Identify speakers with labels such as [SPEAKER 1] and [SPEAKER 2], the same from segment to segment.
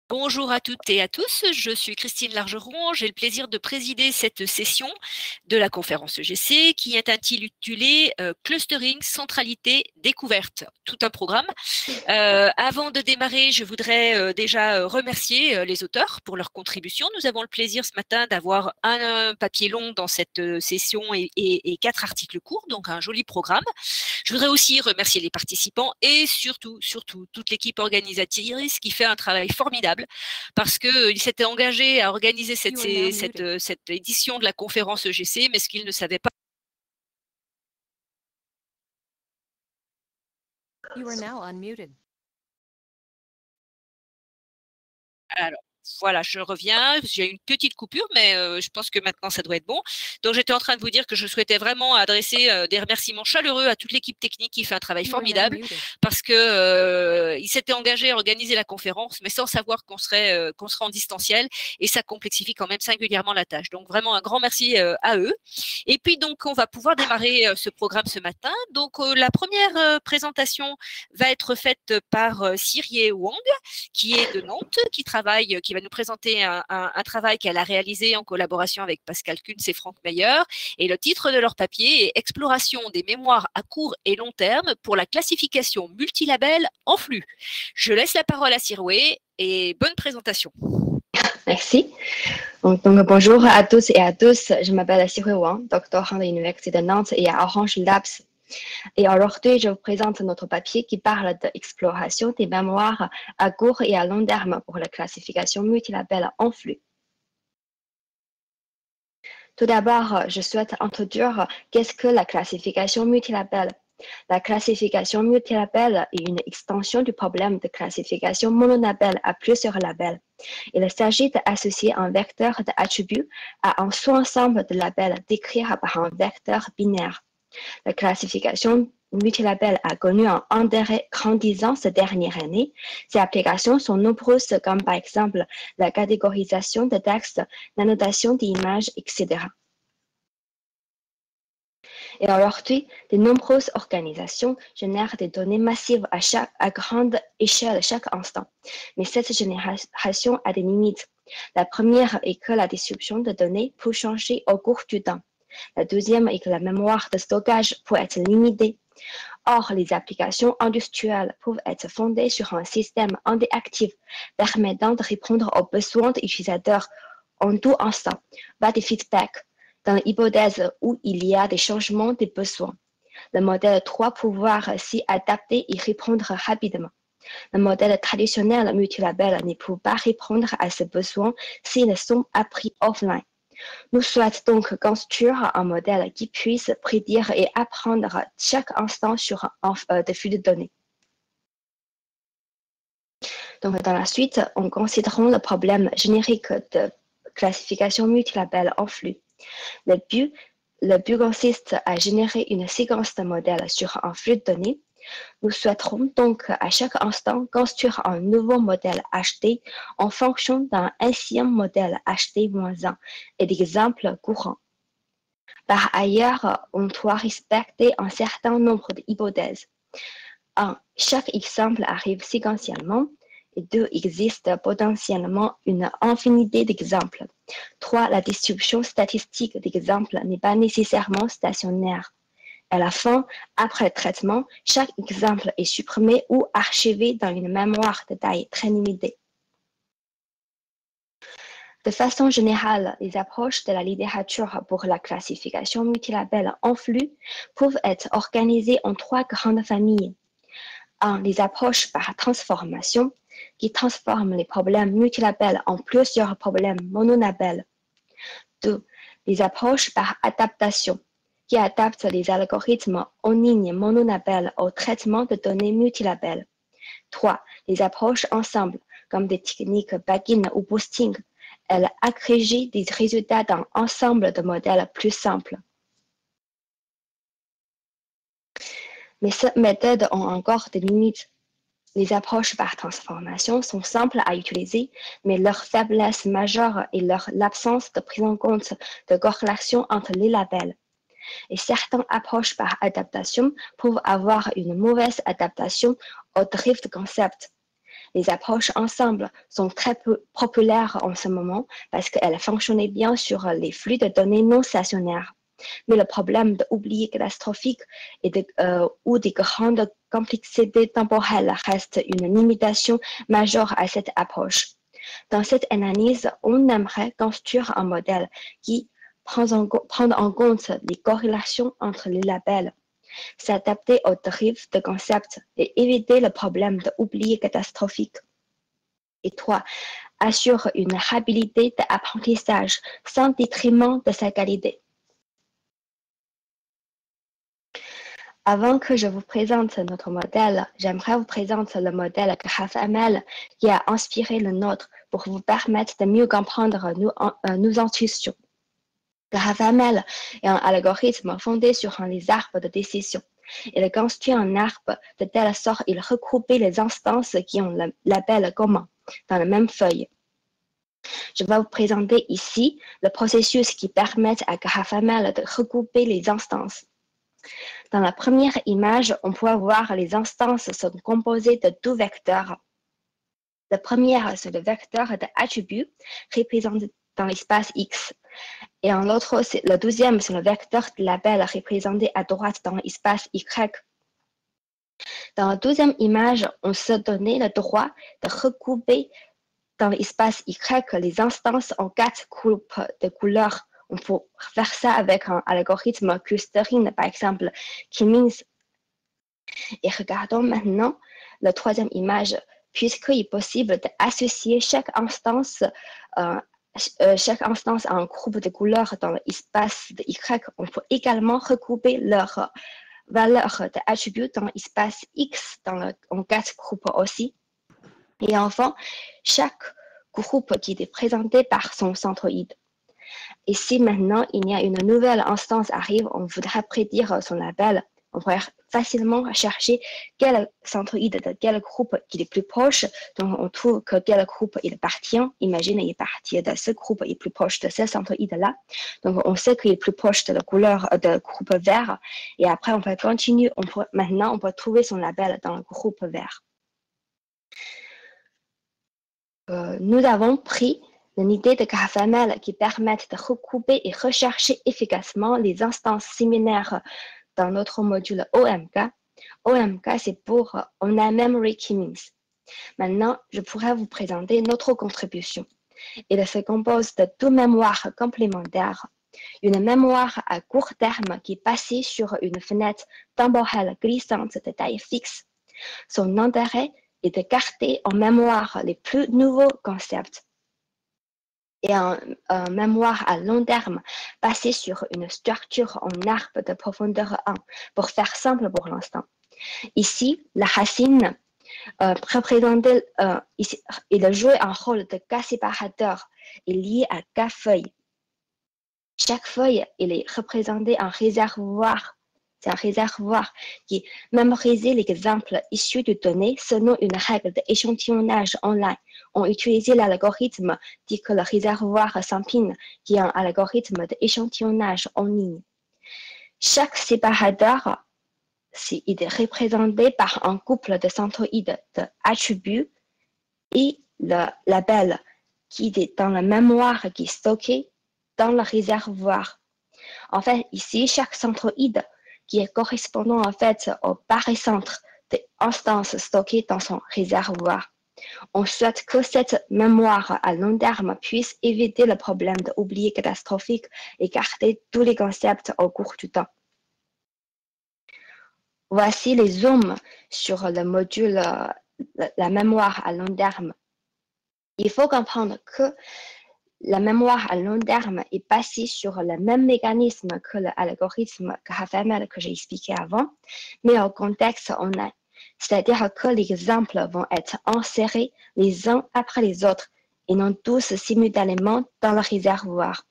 [SPEAKER 1] Bonjour à toutes et à tous, je suis Christine Largeron. J'ai le plaisir de présider cette session de la conférence EGC qui est intitulée Clustering, centralité, découverte, tout un programme. Avant de démarrer, je voudrais déjà remercier les auteurs pour leur contribution. Nous avons le plaisir ce matin d'avoir un papier long dans cette session et 4 articles courts, donc un joli programme. Je voudrais aussi remercier les participants et surtout toute l'équipe organisatrice qui fait un travail formidable parce qu'ils s'étaient engagés à organiser cette édition de la conférence EGC, mais ce qu'ils ne savaient pas. Alors, voilà, je reviens. J'ai une petite coupure, mais je pense que maintenant, ça doit être bon. Donc, j'étais en train de vous dire que je souhaitais vraiment adresser des remerciements chaleureux à toute l'équipe technique qui fait un travail formidable parce que ils s'étaient engagés à organiser la conférence, mais sans savoir qu'on serait en distanciel et ça complexifie quand même singulièrement la tâche. Donc, vraiment un grand merci à eux. Et puis, donc, on va pouvoir démarrer ce programme ce matin. Donc, la première présentation va être faite par Cyrie Wang, qui est de Nantes, qui va nous présenter un travail qu'elle a réalisé en collaboration avec Pascal Kuntz et Franck Meyer. Et le titre de leur papier est Exploration des mémoires à court et long terme pour la classification multilabel en flux. Je laisse la parole à Cyrie et bonne présentation.
[SPEAKER 2] Merci. Donc, bonjour à tous et à tous. Je m'appelle Cyrie Wang, doctorant de l'Université de Nantes et à Orange Labs. Et aujourd'hui, je vous présente notre papier qui parle de l'exploration des mémoires à court et à long terme pour la classification multilabel en flux. Tout d'abord, je souhaite introduire qu'est-ce que la classification multilabel. La classification multilabel est une extension du problème de classification monolabel à plusieurs labels. Il s'agit d'associer un vecteur d'attributs à un sous-ensemble de labels décrits par un vecteur binaire. La classification multilabel a connu un intérêt grandissant ces dernières années. Ces applications sont nombreuses comme par exemple la catégorisation de textes, la notation d'images, etc. Et aujourd'hui, de nombreuses organisations génèrent des données massives à grande échelle chaque instant. Mais cette génération a des limites. La première est que la distribution de données peut changer au cours du temps. La deuxième est que la mémoire de stockage peut être limitée. Or, les applications industrielles peuvent être fondées sur un système interactif permettant de répondre aux besoins des utilisateurs en tout instant, pas de feedback, dans l'hypothèse où il y a des changements de besoins. Le modèle 3 pouvoir s'y adapter et répondre rapidement. Le modèle traditionnel multilabel ne peut pas répondre à ces besoins s'ils sont appris offline. Nous souhaitons donc construire un modèle qui puisse prédire et apprendre chaque instant sur des flux de données. Donc, dans la suite, on considérons le problème générique de classification multilabel en flux. Le but consiste à générer une séquence de modèles sur un flux de données. Nous souhaiterons donc à chaque instant construire un nouveau modèle HD en fonction d'un ancien modèle HD-1 et d'exemples courants. Par ailleurs, on doit respecter un certain nombre d'hypothèses. 1. Chaque exemple arrive séquentiellement. Et 2. Existe potentiellement une infinité d'exemples. 3. La distribution statistique d'exemples n'est pas nécessairement stationnaire. À la fin, après le traitement, chaque exemple est supprimé ou archivé dans une mémoire de taille très limitée. De façon générale, les approches de la littérature pour la classification multilabel en flux peuvent être organisées en 3 grandes familles. 1. Les approches par transformation, qui transforment les problèmes multilabels en plusieurs problèmes monolabels. 2. Les approches par adaptation, qui adaptent les algorithmes en ligne monolabels au traitement de données multilabels. 3. Les approches ensemble, comme des techniques back-in ou boosting. Elles agrégent des résultats d'un ensemble de modèles plus simples. Mais ces méthodes ont encore des limites. Les approches par transformation sont simples à utiliser, mais leur faiblesse majeure est l'absence de prise en compte de corrélation entre les labels. Et certaines approches par adaptation peuvent avoir une mauvaise adaptation au drift concept. Les approches ensemble sont très populaires en ce moment parce qu'elles fonctionnaient bien sur les flux de données non stationnaires. Mais le problème d'oubli catastrophique ou des grandes complexités temporelles reste une limitation majeure à cette approche. Dans cette analyse, on aimerait construire un modèle qui prend en compte les corrélations entre les labels, s'adapter aux dérives de concepts et éviter le problème d'oubli catastrophique. Et 3. Assure une rapidité d'apprentissage sans détriment de sa qualité. Avant que je vous présente notre modèle, j'aimerais vous présenter le modèle GraphML qui a inspiré le nôtre pour vous permettre de mieux comprendre nos intuitions. GraphML est un algorithme fondé sur les arbres de décision. Il construit un arbre de telle sorte qu'il regroupe les instances qui ont le label commun dans la même feuille. Je vais vous présenter ici le processus qui permet à GraphML de regrouper les instances. Dans la première image, on peut voir les instances sont composées de 2 vecteurs. Le premier, c'est le vecteur d'attribut représenté dans l'espace X. Et l'autre, le deuxième, c'est le vecteur de label représenté à droite dans l'espace Y. Dans la deuxième image, on se donnait le droit de regrouper dans l'espace Y les instances en 4 groupes de couleurs. On peut faire ça avec un algorithme clustering, par exemple, K-means. Et regardons maintenant la troisième image, puisqu'il est possible d'associer chaque instance à un groupe de couleurs dans l'espace de Y. On peut également regrouper leurs valeurs d'attributs dans l'espace X en 4 groupes aussi. Et enfin, chaque groupe qui est présenté par son centroïde. Et si maintenant il y a une nouvelle instance arrive, on voudrait prédire son label, on pourrait facilement chercher quel centroïde de quel groupe qui est plus proche. Donc on trouve que quel groupe il appartient. Imaginez il est parti de ce groupe, il est plus proche de ce centroïde-là. Donc on sait qu'il est plus proche de la couleur de groupe vert. Et après on peut continuer. Maintenant on peut trouver son label dans le groupe vert. Nous avons pris une idée de GraphML qui permet de regrouper et rechercher efficacement les instances similaires dans notre module OMK. OMK, c'est pour On a Memory K-means. Maintenant, je pourrais vous présenter notre contribution. Il se compose de 2 mémoires complémentaires. Une mémoire à court terme qui est passée sur une fenêtre temporelle glissante de taille fixe. Son intérêt est de garder en mémoire les plus nouveaux concepts. Et un mémoire à long terme basé sur une structure en arbre de profondeur 1, pour faire simple pour l'instant. Ici, la racine il joue un rôle de cas séparateur et lié à cas feuille. Chaque feuille il est représenté en réservoir. C'est un réservoir qui mémorise l'exemple issu de données selon une règle d'échantillonnage online. On utilise l'algorithme dit que le réservoir s'empine, qui est un algorithme d'échantillonnage en ligne. Chaque séparateur est représenté par un couple de centroïdes d'attributs et le label qui est dans la mémoire qui est stocké dans le réservoir. En fait, ici, chaque centroïde qui est correspondant en fait au barycentre des instances stockées dans son réservoir. On souhaite que cette mémoire à long terme puisse éviter le problème d'oubli catastrophique et garder tous les concepts au cours du temps. Voici les zooms sur le module la mémoire à long terme. Il faut comprendre que la mémoire à long terme est basée sur le même mécanisme que l'algorithme GraphML que j'ai expliqué avant, mais au contexte online. C'est-à-dire que les exemples vont être insérés les uns après les autres et non tous simultanément dans le réservoir.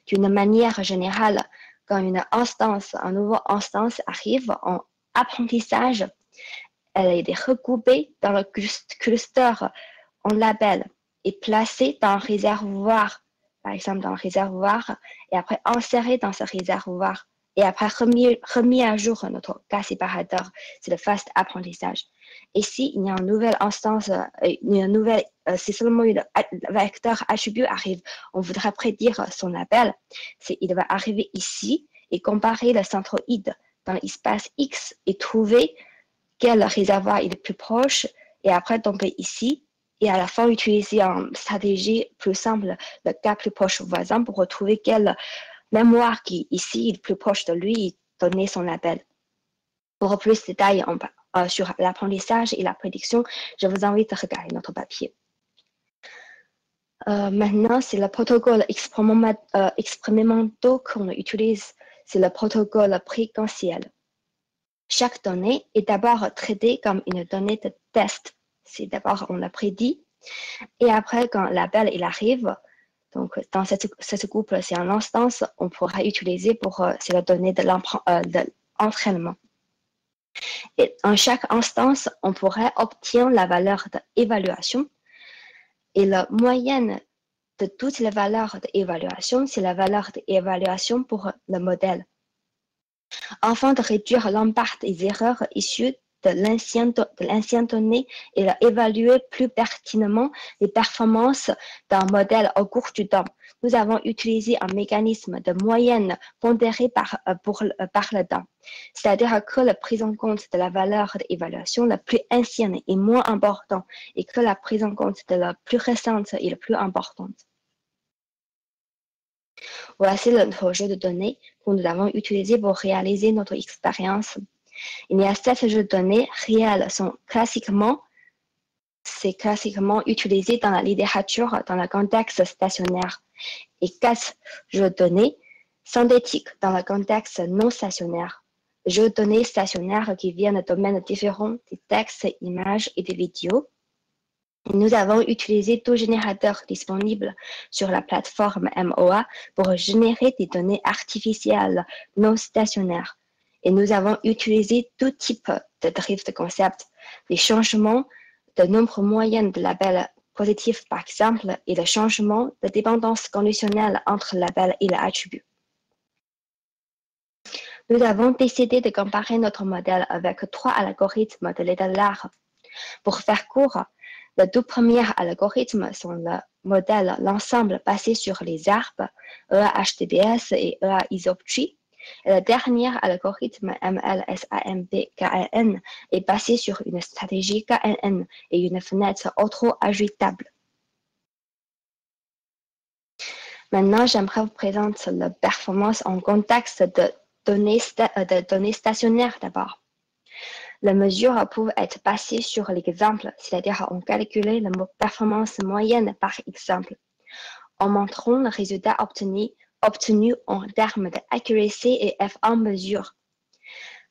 [SPEAKER 2] D'une manière générale, quand une nouvelle instance arrive en apprentissage, elle est regroupée dans le cluster en label et placée dans un réservoir, par exemple dans le réservoir, et après insérée dans ce réservoir Et après, remis à jour notre cas séparateur, c'est le fast apprentissage. Et si il y a une nouvelle instance, si seulement le vecteur attribut arrive, on voudrait prédire son appel, il va arriver ici et comparer le centroïde dans l'espace X et trouver quel réservoir est le plus proche et après tomber ici et à la fin utiliser une stratégie plus simple, le cas plus proche voisin pour retrouver quelle mémoire qui ici est le plus proche de lui et donner son appel. Pour plus de détails sur l'apprentissage et la prédiction, je vous invite à regarder notre papier. Maintenant, c'est le protocole expérimental qu'on utilise, c'est le protocole préquentiel. Chaque donnée est d'abord traitée comme une donnée de test. C'est d'abord, on l'a prédit. Et après, quand l'appel il arrive, donc dans cette couple, c'est une instance, on pourra utiliser c'est la donnée de l'entraînement. Et en chaque instance, on pourrait obtenir la valeur d'évaluation. Et la moyenne de toutes les valeurs d'évaluation, c'est la valeur d'évaluation pour le modèle. Afin de réduire l'impact des erreurs issues de l'ancienne donnée et d'évaluer plus pertinemment les performances d'un modèle au cours du temps, nous avons utilisé un mécanisme de moyenne pondéré par le temps. C'est-à-dire que la prise en compte de la valeur d'évaluation la plus ancienne est moins importante et que la prise en compte de la plus récente est la plus importante. Voici le jeu de données que nous avons utilisé pour réaliser notre expérience. Il y a 7 jeux de données réels sont classiquement utilisés dans la littérature dans le contexte stationnaire et 4 jeux de données synthétiques dans le contexte non stationnaire. Jeux de données stationnaires qui viennent de domaines différents des textes, images et des vidéos. Nous avons utilisé tout générateur disponible sur la plateforme MOA pour générer des données artificielles non stationnaires. Et nous avons utilisé tout type de drift concept, les changements de nombre moyen de labels positifs par exemple et le changement de dépendance conditionnelle entre label et l'attribut. Nous avons décidé de comparer notre modèle avec 3 algorithmes de l'état de l'art. Pour faire court, les 2 premiers algorithmes sont le modèle l'ensemble basé sur les arbres, EA-HTBS et EA-Isoptree. Et le dernier algorithme MLSAMP-KNN est basé sur une stratégie KNN et une fenêtre auto-ajustable. Maintenant, j'aimerais vous présenter la performance en contexte de données stationnaires d'abord. Les mesures peuvent être basées sur l'exemple, c'est-à-dire on calcule la performance moyenne par exemple, en montrant le résultat obtenu en termes d'accuracy et F1 mesure.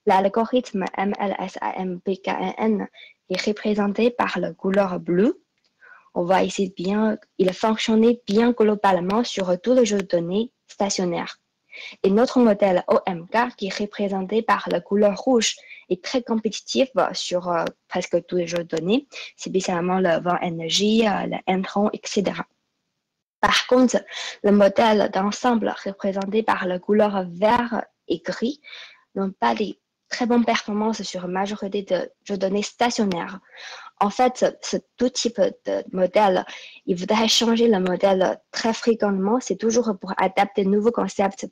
[SPEAKER 2] L'algorithme MLSAMP-KNN est représenté par la couleur bleue. On voit ici bien, il fonctionnait bien globalement sur tous les jeux de données stationnaires. Et notre modèle OMK, qui est représenté par la couleur rouge, est très compétitif sur presque tous les jeux de données, spécialement le vent énergie, le Entron, etc. Par contre, le modèle d'ensemble représenté par la couleur vert et gris n'ont pas des très bonnes performances sur la majorité de jeux de données stationnaires. En fait, tout type de modèle, il voudrait changer le modèle très fréquemment. C'est toujours pour adapter de nouveaux concepts.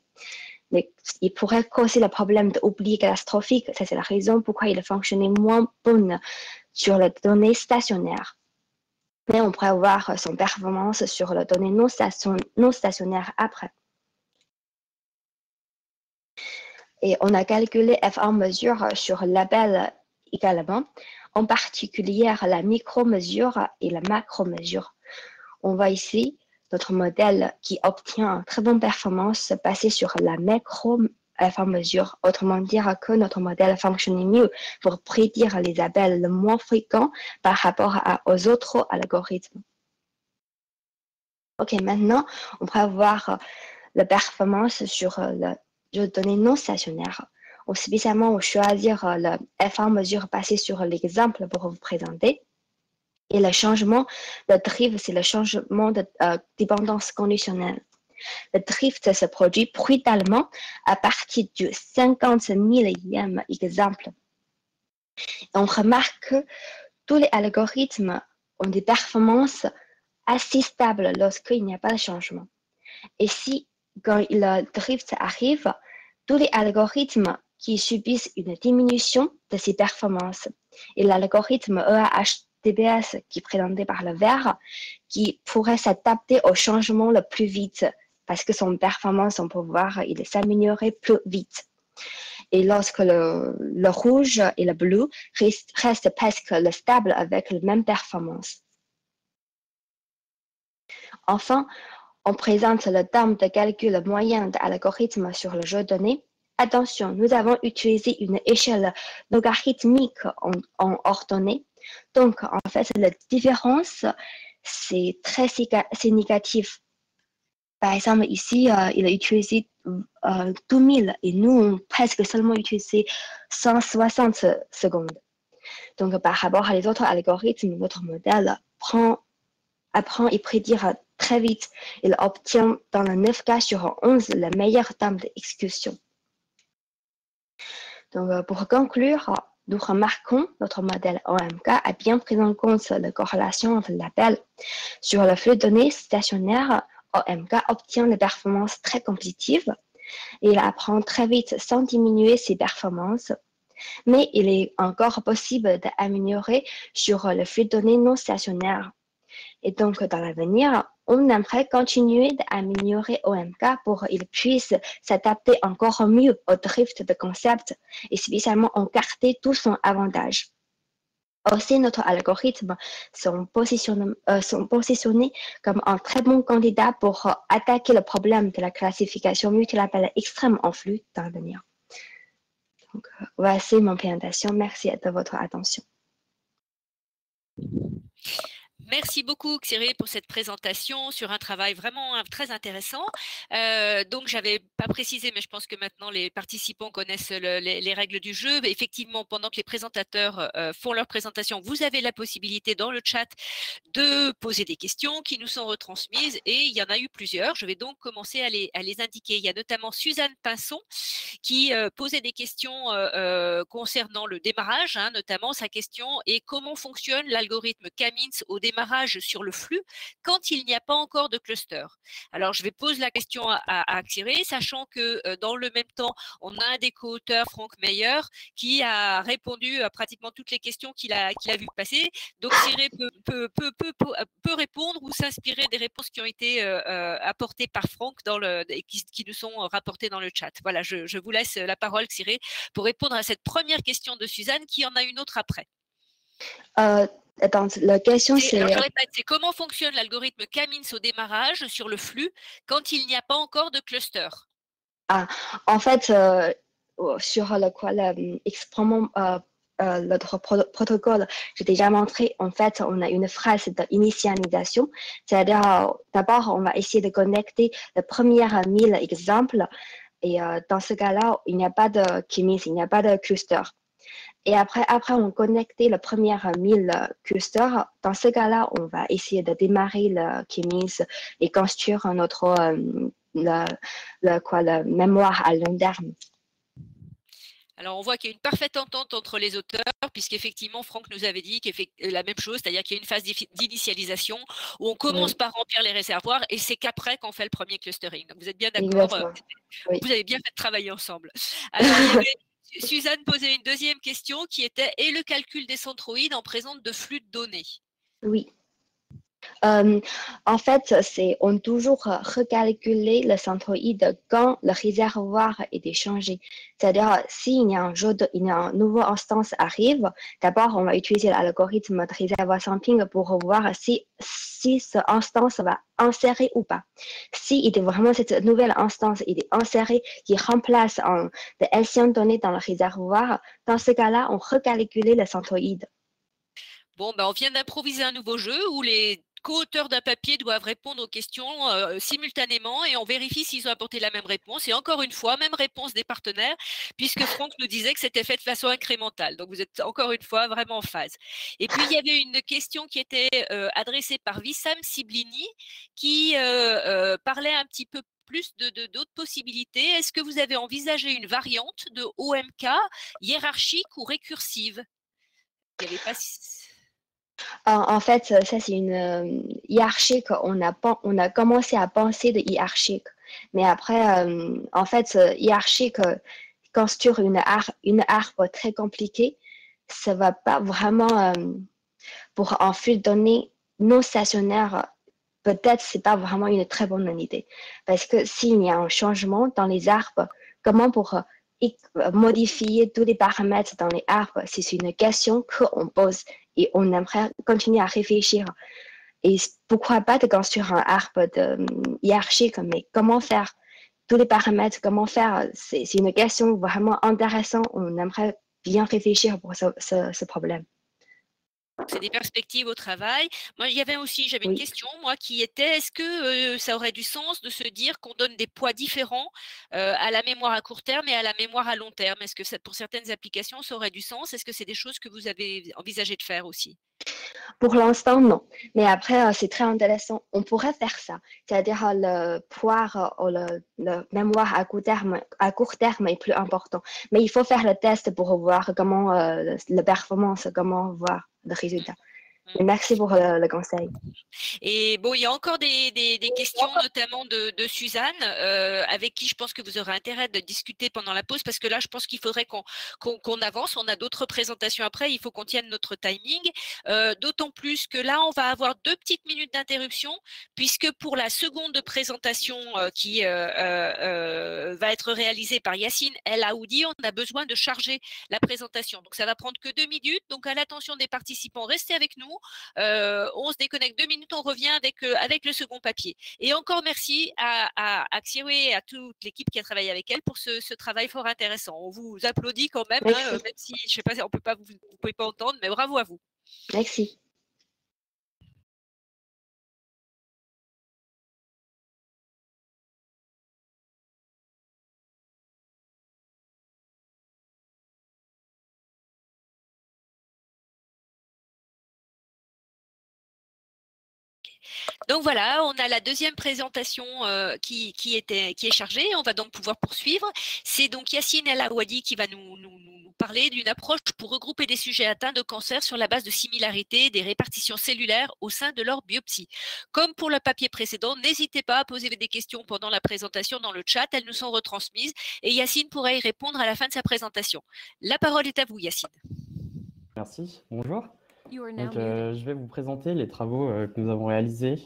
[SPEAKER 2] Mais il pourrait causer le problème d'oubli catastrophique. Ça, c'est la raison pourquoi il fonctionnait moins bien sur les données stationnaires. Mais on pourrait voir son performance sur les données non stationnaires après. Et on a calculé F1 mesure sur label également, en particulier la micro-mesure et la macro-mesure. On voit ici notre modèle qui obtient une très bonne performance basée sur la macro F1 mesure. Autrement dire que notre modèle fonctionne mieux pour prédire les appels les moins fréquents par rapport aux autres algorithmes. Ok, maintenant, on pourra voir la performance sur le jeu de données non stationnaires. Spécialement, on choisir le F1 mesure basé sur l'exemple pour vous présenter. Et le changement de drift, c'est le changement de dépendance conditionnelle. Le drift se produit brutalement à partir du 50 millième exemple. On remarque que tous les algorithmes ont des performances assez stables lorsqu'il n'y a pas de changement. Et si, quand le drift arrive, tous les algorithmes qui subissent une diminution de ces performances et l'algorithme EAHTBS qui est présenté par le vert, qui pourrait s'adapter au changement le plus vite parce que son performance, son pouvoir, il s'améliorerait plus vite. Et lorsque le rouge et le bleu restent presque stable avec la même performance. Enfin, on présente le terme de calcul moyen de l'algorithme sur le jeu donné. Attention, nous avons utilisé une échelle logarithmique en ordonnée. Donc, en fait, la différence, c'est très significatif. Par exemple, ici, il a utilisé 2000 et nous, on presque seulement utilisé 160 secondes. Donc, par rapport à les autres algorithmes, notre modèle apprend et prédire très vite. Il obtient dans le 9 cas sur 11 le meilleur terme d'exécution. Donc, pour conclure, nous remarquons que notre modèle OMK a bien pris en compte la corrélation entre l'appel. Sur le flux de données stationnaire, OMK obtient des performances très compétitives et il apprend très vite sans diminuer ses performances. Mais il est encore possible d'améliorer sur le flux de données non stationnaire. Et donc, dans l'avenir, on aimerait continuer d'améliorer OMK pour qu'il puisse s'adapter encore mieux au drift de concept et spécialement en garder tout son avantage. Aussi, notre algorithme sont positionnés comme un très bon candidat pour attaquer le problème de la classification multilappel extrême en flux dans l'avenir. Donc, voici mon présentation. Merci de votre attention.
[SPEAKER 1] Merci beaucoup, Xéré, pour cette présentation sur un travail vraiment très intéressant. Donc, j'avais pas précisé, mais je pense que maintenant les participants connaissent les règles du jeu. Mais effectivement, pendant que les présentateurs font leur présentation, vous avez la possibilité dans le chat de poser des questions qui nous sont retransmises et il y en a eu plusieurs. Je vais donc commencer à les indiquer. Il y a notamment Suzanne Pinson qui posait des questions concernant le démarrage, hein, notamment sa question est comment fonctionne l'algorithme K-means au démarrage sur le flux quand il n'y a pas encore de cluster. Alors, je vais poser la question à Xéré, sachant que dans le même temps, on a un des co-auteurs, Franck Meyer, qui a répondu à pratiquement toutes les questions qu'il a vues passer. Donc, Xéré peut répondre ou s'inspirer des réponses qui ont été apportées par Franck qui nous sont rapportées dans le chat. Voilà, je vous laisse la parole, Xéré, pour répondre à cette première question de Suzanne, qui en a une autre après.
[SPEAKER 2] Attends, la question c'est…
[SPEAKER 1] Alors, je répète, c'est comment fonctionne l'algorithme K-means au démarrage sur le flux quand il n'y a pas encore de cluster.
[SPEAKER 2] Ah, en fait, sur notre protocole, j'ai déjà montré, en fait, on a une phrase d'initialisation, c'est-à-dire, d'abord, on va essayer de connecter les premières 1000 exemples, et dans ce cas-là, il n'y a pas de K-means, il n'y a pas de cluster. Et après, on connectait le premier 1000 clusters. Dans ce cas-là, on va essayer de démarrer le K-means et construire notre la mémoire à long terme.
[SPEAKER 1] Alors, on voit qu'il y a une parfaite entente entre les auteurs, puisqu'effectivement, Franck nous avait dit la même chose, c'est-à-dire qu'il y a une phase d'initialisation où on commence par remplir les réservoirs et c'est qu'après qu'on fait le premier clustering. Donc, vous êtes bien d'accord, vous avez bien fait de travailler ensemble. Alors, il y avait Suzanne posait une deuxième question qui était « Et le calcul des centroïdes en présence de flux de données ?»
[SPEAKER 2] Oui. En fait, on toujours recalculer le centroïde quand le réservoir est échangé. C'est-à-dire, s'il y a un nouveau instance arrive, d'abord, on va utiliser l'algorithme de réservoir sampling pour voir si cette instance va insérer ou pas. Si il est vraiment cette nouvelle instance, il est inséré, qui remplace des anciennes données dans le réservoir, dans ce cas-là, on recalcule le centroïde.
[SPEAKER 1] Bon, ben, on vient d'improviser un nouveau jeu où les co-auteurs d'un papier doivent répondre aux questions simultanément et on vérifie s'ils ont apporté la même réponse. Et encore une fois, même réponse des partenaires, puisque Franck nous disait que c'était fait de façon incrémentale. Donc, vous êtes encore une fois vraiment en phase. Et puis, il y avait une question qui était adressée par Wissam Siblini qui parlait un petit peu plus d'autres possibilités. Est-ce que vous avez envisagé une variante de OMK hiérarchique ou récursive? Il y avait pas...
[SPEAKER 2] En fait, ça, c'est une hiérarchique. On a commencé à penser de hiérarchique. Mais après, en fait, hiérarchique construire une arbre très compliquée, ça va pas vraiment, pour en fil donné non stationnaire, peut-être c'est pas vraiment une très bonne idée. Parce que s'il y a un changement dans les arbres, comment pour modifier tous les paramètres dans les arbres, c'est une question qu'on pose et on aimerait continuer à réfléchir. Et pourquoi pas de construire un arbre hiérarchique, mais comment faire tous les paramètres, comment faire, c'est une question vraiment intéressante. On aimerait bien réfléchir pour ce problème.
[SPEAKER 1] C'est des perspectives au travail. Moi, j'avais une
[SPEAKER 2] Oui.
[SPEAKER 1] question, moi, qui était, est-ce que ça aurait du sens de se dire qu'on donne des poids différents à la mémoire à court terme et à la mémoire à long terme? Est-ce que pour certaines applications, ça aurait du sens? Est-ce que c'est des choses que vous avez envisagé de faire aussi?
[SPEAKER 2] Pour l'instant, non. Mais après, c'est très intéressant. On pourrait faire ça. C'est-à-dire le poire ou le mémoire à court terme est plus important. Mais il faut faire le test pour voir comment la performance, comment voir le résultat. Merci pour le conseil.
[SPEAKER 1] Et bon, il y a encore des questions, notamment de Suzanne, avec qui je pense que vous aurez intérêt de discuter pendant la pause, parce que là, je pense qu'il faudrait qu'on avance. On a d'autres présentations après, il faut qu'on tienne notre timing. D'autant plus que là, on va avoir 2 petites minutes d'interruption, puisque pour la seconde présentation qui va être réalisée par Yacine El Aoudi, on a besoin de charger la présentation. Donc, ça va prendre que 2 minutes. Donc, à l'attention des participants, restez avec nous. On se déconnecte 2 minutes, on revient avec le second papier. Et encore merci à Xiwe et à toute l'équipe qui a travaillé avec elle pour ce travail fort intéressant. On vous applaudit quand même, hein, même si je sais pas, on peut pas, vous pouvez pas entendre, mais bravo à vous.
[SPEAKER 2] Merci.
[SPEAKER 1] Donc voilà, on a la deuxième présentation qui est chargée. On va donc pouvoir poursuivre. C'est donc Yacine El Aouadi qui va nous parler d'une approche pour regrouper des sujets atteints de cancer sur la base de similarités des répartitions cellulaires au sein de leur biopsie. Comme pour le papier précédent, n'hésitez pas à poser des questions pendant la présentation dans le chat. Elles nous sont retransmises et Yacine pourra y répondre à la fin de sa présentation. La parole est à vous, Yacine.
[SPEAKER 3] Merci, bonjour. Donc, je vais vous présenter les travaux que nous avons réalisés.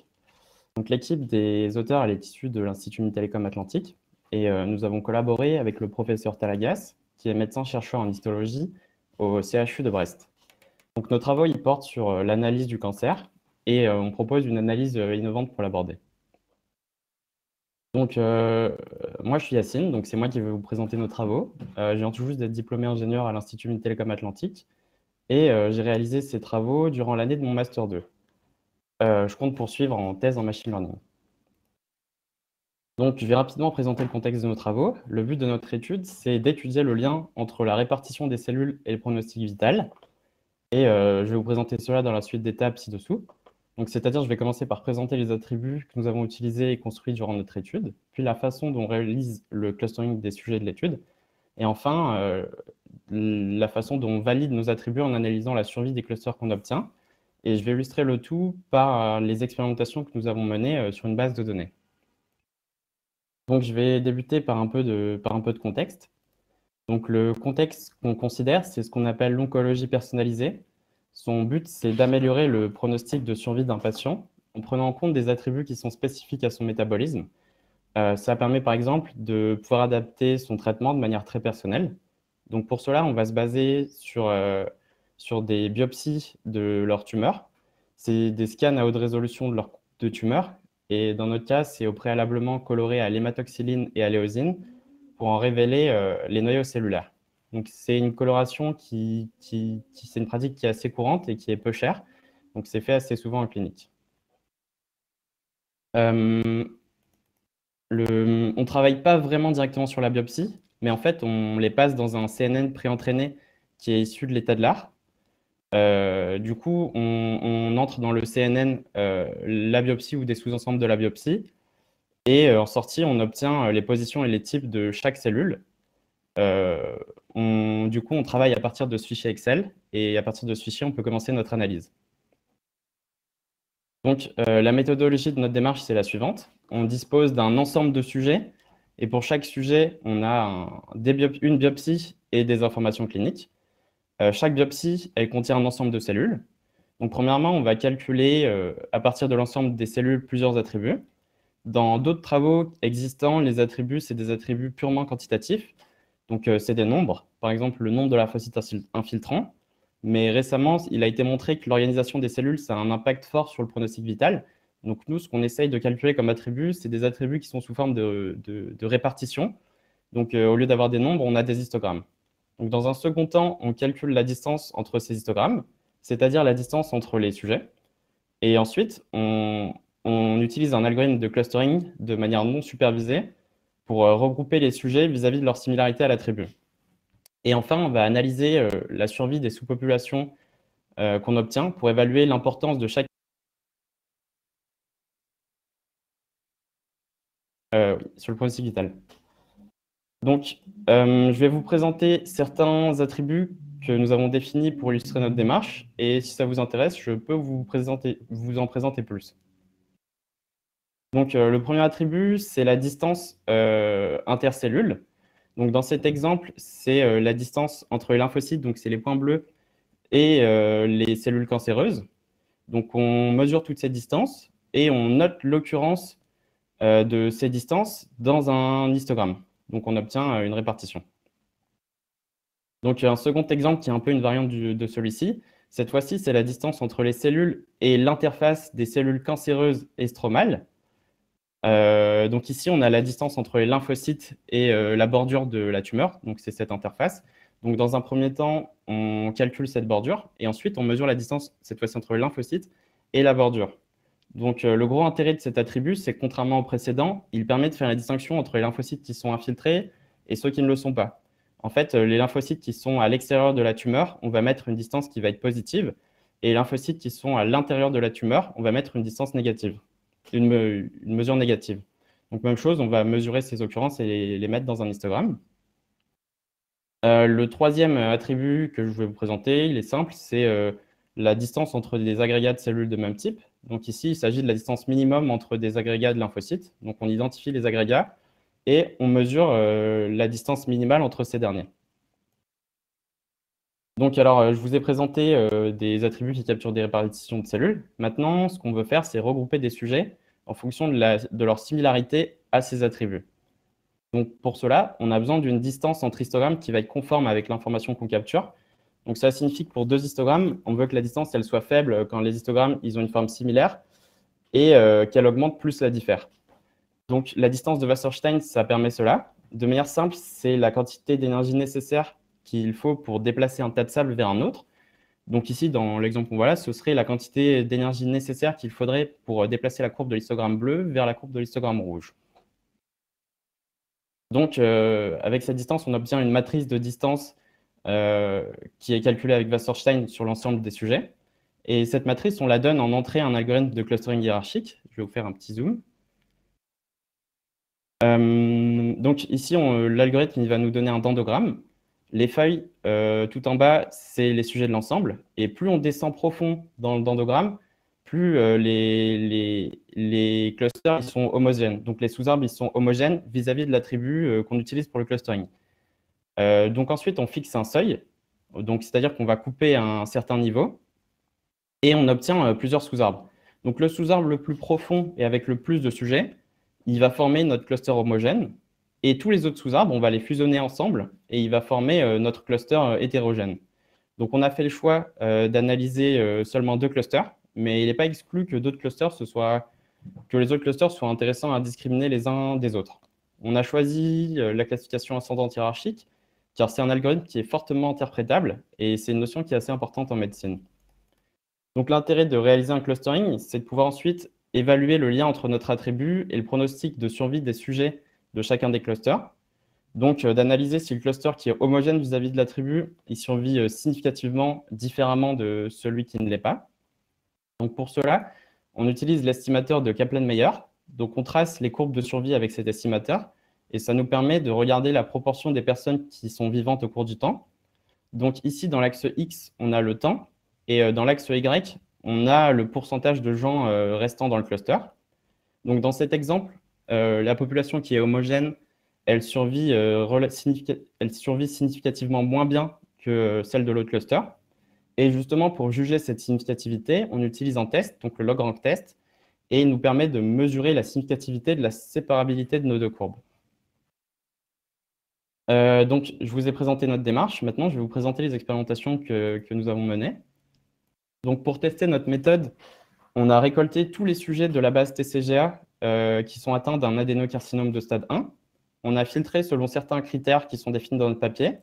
[SPEAKER 3] Donc, l'équipe des auteurs, elle est issue de l'Institut Télécom Atlantique et nous avons collaboré avec le professeur Talagas, qui est médecin-chercheur en histologie au CHU de Brest. Donc, nos travaux, ils portent sur l'analyse du cancer et on propose une analyse innovante pour l'aborder. Donc, moi, je suis Yacine, donc c'est moi qui vais vous présenter nos travaux. Je viens tout juste d'être diplômé ingénieur à l'Institut Télécom Atlantique. Et j'ai réalisé ces travaux durant l'année de mon Master 2. Je compte poursuivre en thèse en machine learning. Donc, je vais rapidement présenter le contexte de nos travaux. Le but de notre étude, c'est d'étudier le lien entre la répartition des cellules et le pronostic vital. Et je vais vous présenter cela dans la suite d'étapes ci-dessous. Donc, c'est-à-dire, je vais commencer par présenter les attributs que nous avons utilisés et construits durant notre étude, puis la façon dont on réalise le clustering des sujets de l'étude, et enfin, la façon dont on valide nos attributs en analysant la survie des clusters qu'on obtient. Et je vais illustrer le tout par les expérimentations que nous avons menées sur une base de données. Donc, je vais débuter par un peu de contexte. Donc, le contexte qu'on considère, c'est ce qu'on appelle l'oncologie personnalisée. Son but, c'est d'améliorer le pronostic de survie d'un patient en prenant en compte des attributs qui sont spécifiques à son métabolisme. Ça permet par exemple de pouvoir adapter son traitement de manière très personnelle. Donc pour cela, on va se baser sur des biopsies de leurs tumeurs. C'est des scans à haute résolution de tumeurs. Et dans notre cas, c'est au préalablement coloré à l'hématoxyline et à l'éosine pour en révéler les noyaux cellulaires. Donc c'est une coloration c'est une pratique qui est assez courante et qui est peu chère. Donc c'est fait assez souvent en clinique. On ne travaille pas vraiment directement sur la biopsie, mais en fait, on les passe dans un CNN préentraîné qui est issu de l'état de l'art. Du coup, on entre dans le CNN la biopsie ou des sous-ensembles de la biopsie. Et en sortie, on obtient les positions et les types de chaque cellule. Du coup, on travaille à partir de ce fichier Excel, et à partir de ce fichier, on peut commencer notre analyse. Donc, la méthodologie de notre démarche, c'est la suivante. On dispose d'un ensemble de sujets, et pour chaque sujet, on a une biopsie et des informations cliniques. Chaque biopsie, elle contient un ensemble de cellules. Donc, premièrement, on va calculer, à partir de l'ensemble des cellules, plusieurs attributs. Dans d'autres travaux existants, les attributs, c'est des attributs purement quantitatifs. Donc, c'est des nombres, par exemple le nombre de lymphocytes infiltrants. Mais récemment, il a été montré que l'organisation des cellules, ça a un impact fort sur le pronostic vital. Donc, nous, ce qu'on essaye de calculer comme attributs, c'est des attributs qui sont sous forme de répartition. Donc, au lieu d'avoir des nombres, on a des histogrammes. Donc, dans un second temps, on calcule la distance entre ces histogrammes, c'est-à-dire la distance entre les sujets. Et ensuite, on utilise un algorithme de clustering de manière non supervisée pour regrouper les sujets vis-à-vis de leur similarité à l'attribut. Et enfin, on va analyser la survie des sous-populations qu'on obtient pour évaluer l'importance de chaque sur le pronostic vital. Donc, je vais vous présenter certains attributs que nous avons définis pour illustrer notre démarche. Et si ça vous intéresse, je peux vous en présenter plus. Donc, le premier attribut, c'est la distance intercellule. Donc, dans cet exemple, c'est la distance entre les lymphocytes, donc c'est les points bleus, et les cellules cancéreuses. Donc, on mesure toutes ces distances et on note l'occurrence de ces distances dans un histogramme. Donc, on obtient une répartition. Donc, un second exemple qui est un peu une variante de celui-ci. Cette fois-ci, c'est la distance entre les cellules et l'interface des cellules cancéreuses et stromales. Donc ici, on a la distance entre les lymphocytes et la bordure de la tumeur. Donc, c'est cette interface. Donc, dans un premier temps, on calcule cette bordure et ensuite, on mesure la distance, cette fois-ci, entre les lymphocytes et la bordure. Donc, le gros intérêt de cet attribut, c'est que contrairement au précédent, il permet de faire la distinction entre les lymphocytes qui sont infiltrés et ceux qui ne le sont pas. En fait, les lymphocytes qui sont à l'extérieur de la tumeur, on va mettre une distance qui va être positive, et les lymphocytes qui sont à l'intérieur de la tumeur, on va mettre une distance négative, une mesure négative. Donc, même chose, on va mesurer ces occurrences et les mettre dans un histogramme. Le troisième attribut que je vais vous présenter, il est simple, c'est la distance entre des agrégats de cellules de même type. Donc ici, il s'agit de la distance minimum entre des agrégats de lymphocytes. Donc on identifie les agrégats et on mesure la distance minimale entre ces derniers. Donc alors, je vous ai présenté des attributs qui capturent des répartitions de cellules. Maintenant, ce qu'on veut faire, c'est regrouper des sujets en fonction de leur similarité à ces attributs. Donc pour cela, on a besoin d'une distance entre histogrammes qui va être conforme avec l'information qu'on capture. Donc ça signifie que pour deux histogrammes, on veut que la distance elle soit faible quand les histogrammes ils ont une forme similaire et qu'elle augmente plus la diffère. Donc la distance de Wasserstein, ça permet cela. De manière simple, c'est la quantité d'énergie nécessaire qu'il faut pour déplacer un tas de sable vers un autre. Donc ici, dans l'exemple qu'on voit là, ce serait la quantité d'énergie nécessaire qu'il faudrait pour déplacer la courbe de l'histogramme bleu vers la courbe de l'histogramme rouge. Donc, avec cette distance, on obtient une matrice de distance qui est calculée avec Wasserstein sur l'ensemble des sujets. Et cette matrice, on la donne en entrée à un algorithme de clustering hiérarchique. Je vais vous faire un petit zoom. Donc ici, l'algorithme va nous donner un dendrogramme. Les feuilles, tout en bas, c'est les sujets de l'ensemble. Et plus on descend profond dans le dendrogramme, plus les clusters ils sont homogènes. Donc les sous-arbres ils sont homogènes vis-à-vis de l'attribut qu'on utilise pour le clustering. Donc ensuite, on fixe un seuil. Donc c'est-à-dire qu'on va couper à un certain niveau et on obtient plusieurs sous-arbres. Donc le sous-arbre le plus profond et avec le plus de sujets, il va former notre cluster homogène. Et tous les autres sous-arbres, on va les fusionner ensemble et il va former notre cluster hétérogène. Donc, on a fait le choix d'analyser seulement deux clusters, mais il n'est pas exclu que d'autres clusters que les autres clusters soient intéressants à discriminer les uns des autres. On a choisi la classification ascendante hiérarchique, car c'est un algorithme qui est fortement interprétable et c'est une notion qui est assez importante en médecine. Donc, l'intérêt de réaliser un clustering, c'est de pouvoir ensuite évaluer le lien entre notre attribut et le pronostic de survie des sujets de chacun des clusters. Donc, d'analyser si le cluster qui est homogène vis-à-vis de l'attribut, il survit significativement différemment de celui qui ne l'est pas. Donc, pour cela, on utilise l'estimateur de Kaplan-Meier. Donc, on trace les courbes de survie avec cet estimateur et ça nous permet de regarder la proportion des personnes qui sont vivantes au cours du temps. Donc, ici, dans l'axe X, on a le temps et dans l'axe Y, on a le pourcentage de gens restant dans le cluster. Donc, dans cet exemple, la population qui est homogène, elle survit significativement moins bien que celle de l'autre cluster. Et justement, pour juger cette significativité, on utilise un test, donc le log-rank test, et il nous permet de mesurer la significativité de la séparabilité de nos deux courbes. Donc, je vous ai présenté notre démarche. Maintenant, je vais vous présenter les expérimentations que nous avons menées. Donc, pour tester notre méthode, on a récolté tous les sujets de la base TCGA qui sont atteints d'un adénocarcinome de stade 1. On a filtré selon certains critères qui sont définis dans notre papier.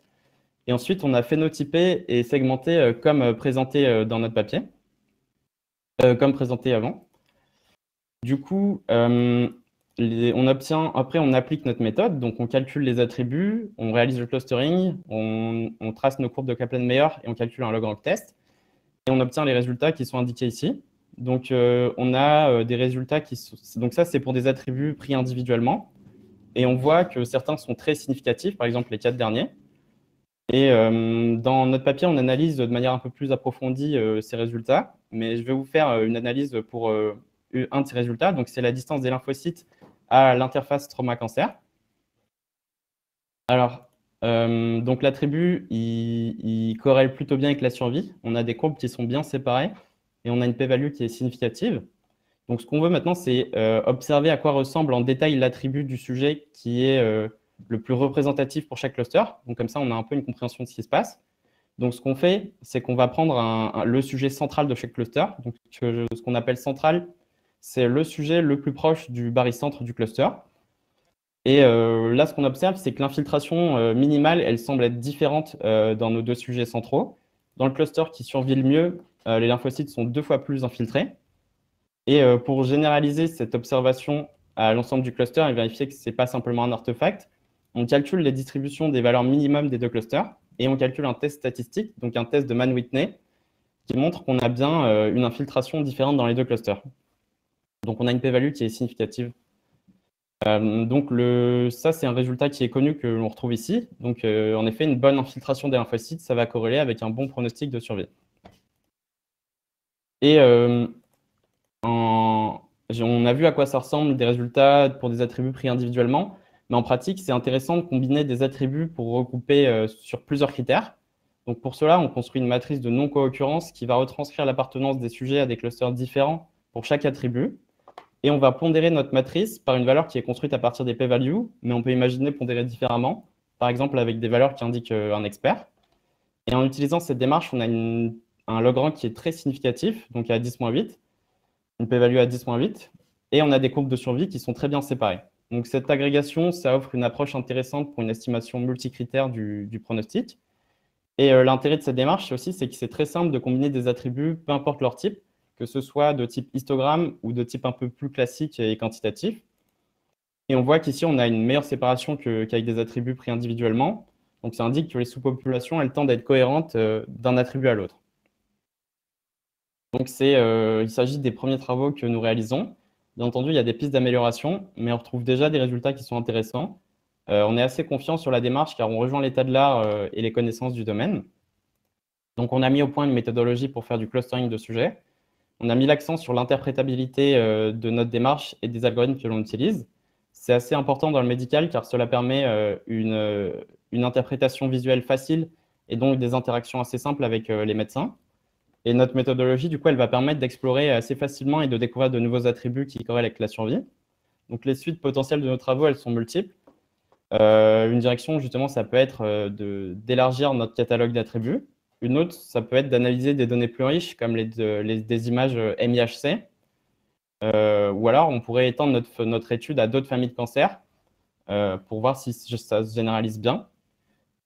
[SPEAKER 3] Et ensuite, on a phénotypé et segmenté comme présenté dans notre papier, comme présenté avant. Du coup, on obtient, après, on applique notre méthode. Donc, on calcule les attributs, on réalise le clustering, on trace nos courbes de Kaplan-Meier et on calcule un log-rank test. Et on obtient les résultats qui sont indiqués ici. Donc, on a des résultats qui sont... Donc, ça, c'est pour des attributs pris individuellement. Et on voit que certains sont très significatifs, par exemple les 4 derniers. Et dans notre papier, on analyse de manière un peu plus approfondie ces résultats. Mais je vais vous faire une analyse pour un de ces résultats. Donc, c'est la distance des lymphocytes à l'interface trauma-cancer. Alors, donc l'attribut, il corrèle plutôt bien avec la survie. On a des courbes qui sont bien séparées et on a une p-value qui est significative. Donc, ce qu'on veut maintenant, c'est observer à quoi ressemble en détail l'attribut du sujet qui est le plus représentatif pour chaque cluster. Donc, comme ça, on a un peu une compréhension de ce qui se passe. Donc, ce qu'on fait, c'est qu'on va prendre le sujet central de chaque cluster. Donc, ce qu'on appelle central, c'est le sujet le plus proche du barycentre du cluster. Et là, ce qu'on observe, c'est que l'infiltration minimale, elle semble être différente dans nos deux sujets centraux. Dans le cluster qui survit le mieux, les lymphocytes sont 2 fois plus infiltrés. Et pour généraliser cette observation à l'ensemble du cluster et vérifier que ce n'est pas simplement un artefact, on calcule les distributions des valeurs minimum des deux clusters et on calcule un test statistique, donc un test de Mann-Whitney, qui montre qu'on a bien une infiltration différente dans les deux clusters. Donc, on a une p-value qui est significative. Donc, ça, c'est un résultat qui est connu que l'on retrouve ici. Donc, en effet, une bonne infiltration des lymphocytes, ça va corréler avec un bon pronostic de survie. Et on a vu à quoi ça ressemble des résultats pour des attributs pris individuellement, mais en pratique, c'est intéressant de combiner des attributs pour regrouper sur plusieurs critères. Donc, pour cela, on construit une matrice de non-co-occurrence qui va retranscrire l'appartenance des sujets à des clusters différents pour chaque attribut. Et on va pondérer notre matrice par une valeur qui est construite à partir des p-values, mais on peut imaginer pondérer différemment, par exemple avec des valeurs qui indiquent un expert. Et en utilisant cette démarche, on a un log-rank qui est très significatif, donc à 10-8, une p-value à 10-8, et on a des courbes de survie qui sont très bien séparées. Donc cette agrégation, ça offre une approche intéressante pour une estimation multicritère du pronostic. Et l'intérêt de cette démarche aussi, c'est que c'est très simple de combiner des attributs, peu importe leur type, que ce soit de type histogramme ou de type un peu plus classique et quantitatif. Et on voit qu'ici, on a une meilleure séparation qu'avec des attributs pris individuellement. Donc, ça indique que les sous-populations, elles tendent à être cohérentes d'un attribut à l'autre. Donc, il s'agit des premiers travaux que nous réalisons. Bien entendu, il y a des pistes d'amélioration, mais on retrouve déjà des résultats qui sont intéressants. On est assez confiant sur la démarche car on rejoint l'état de l'art et les connaissances du domaine. Donc, on a mis au point une méthodologie pour faire du clustering de sujets. On a mis l'accent sur l'interprétabilité de notre démarche et des algorithmes que l'on utilise. C'est assez important dans le médical car cela permet une interprétation visuelle facile et donc des interactions assez simples avec les médecins. Et notre méthodologie, du coup, elle va permettre d'explorer assez facilement et de découvrir de nouveaux attributs qui corrèlent avec la survie. Donc, les suites potentielles de nos travaux, elles sont multiples. Une direction, justement, ça peut être d'élargir notre catalogue d'attributs. Une autre, ça peut être d'analyser des données plus riches, comme des images MIHC. Ou alors, on pourrait étendre notre étude à d'autres familles de cancers pour voir si ça se généralise bien.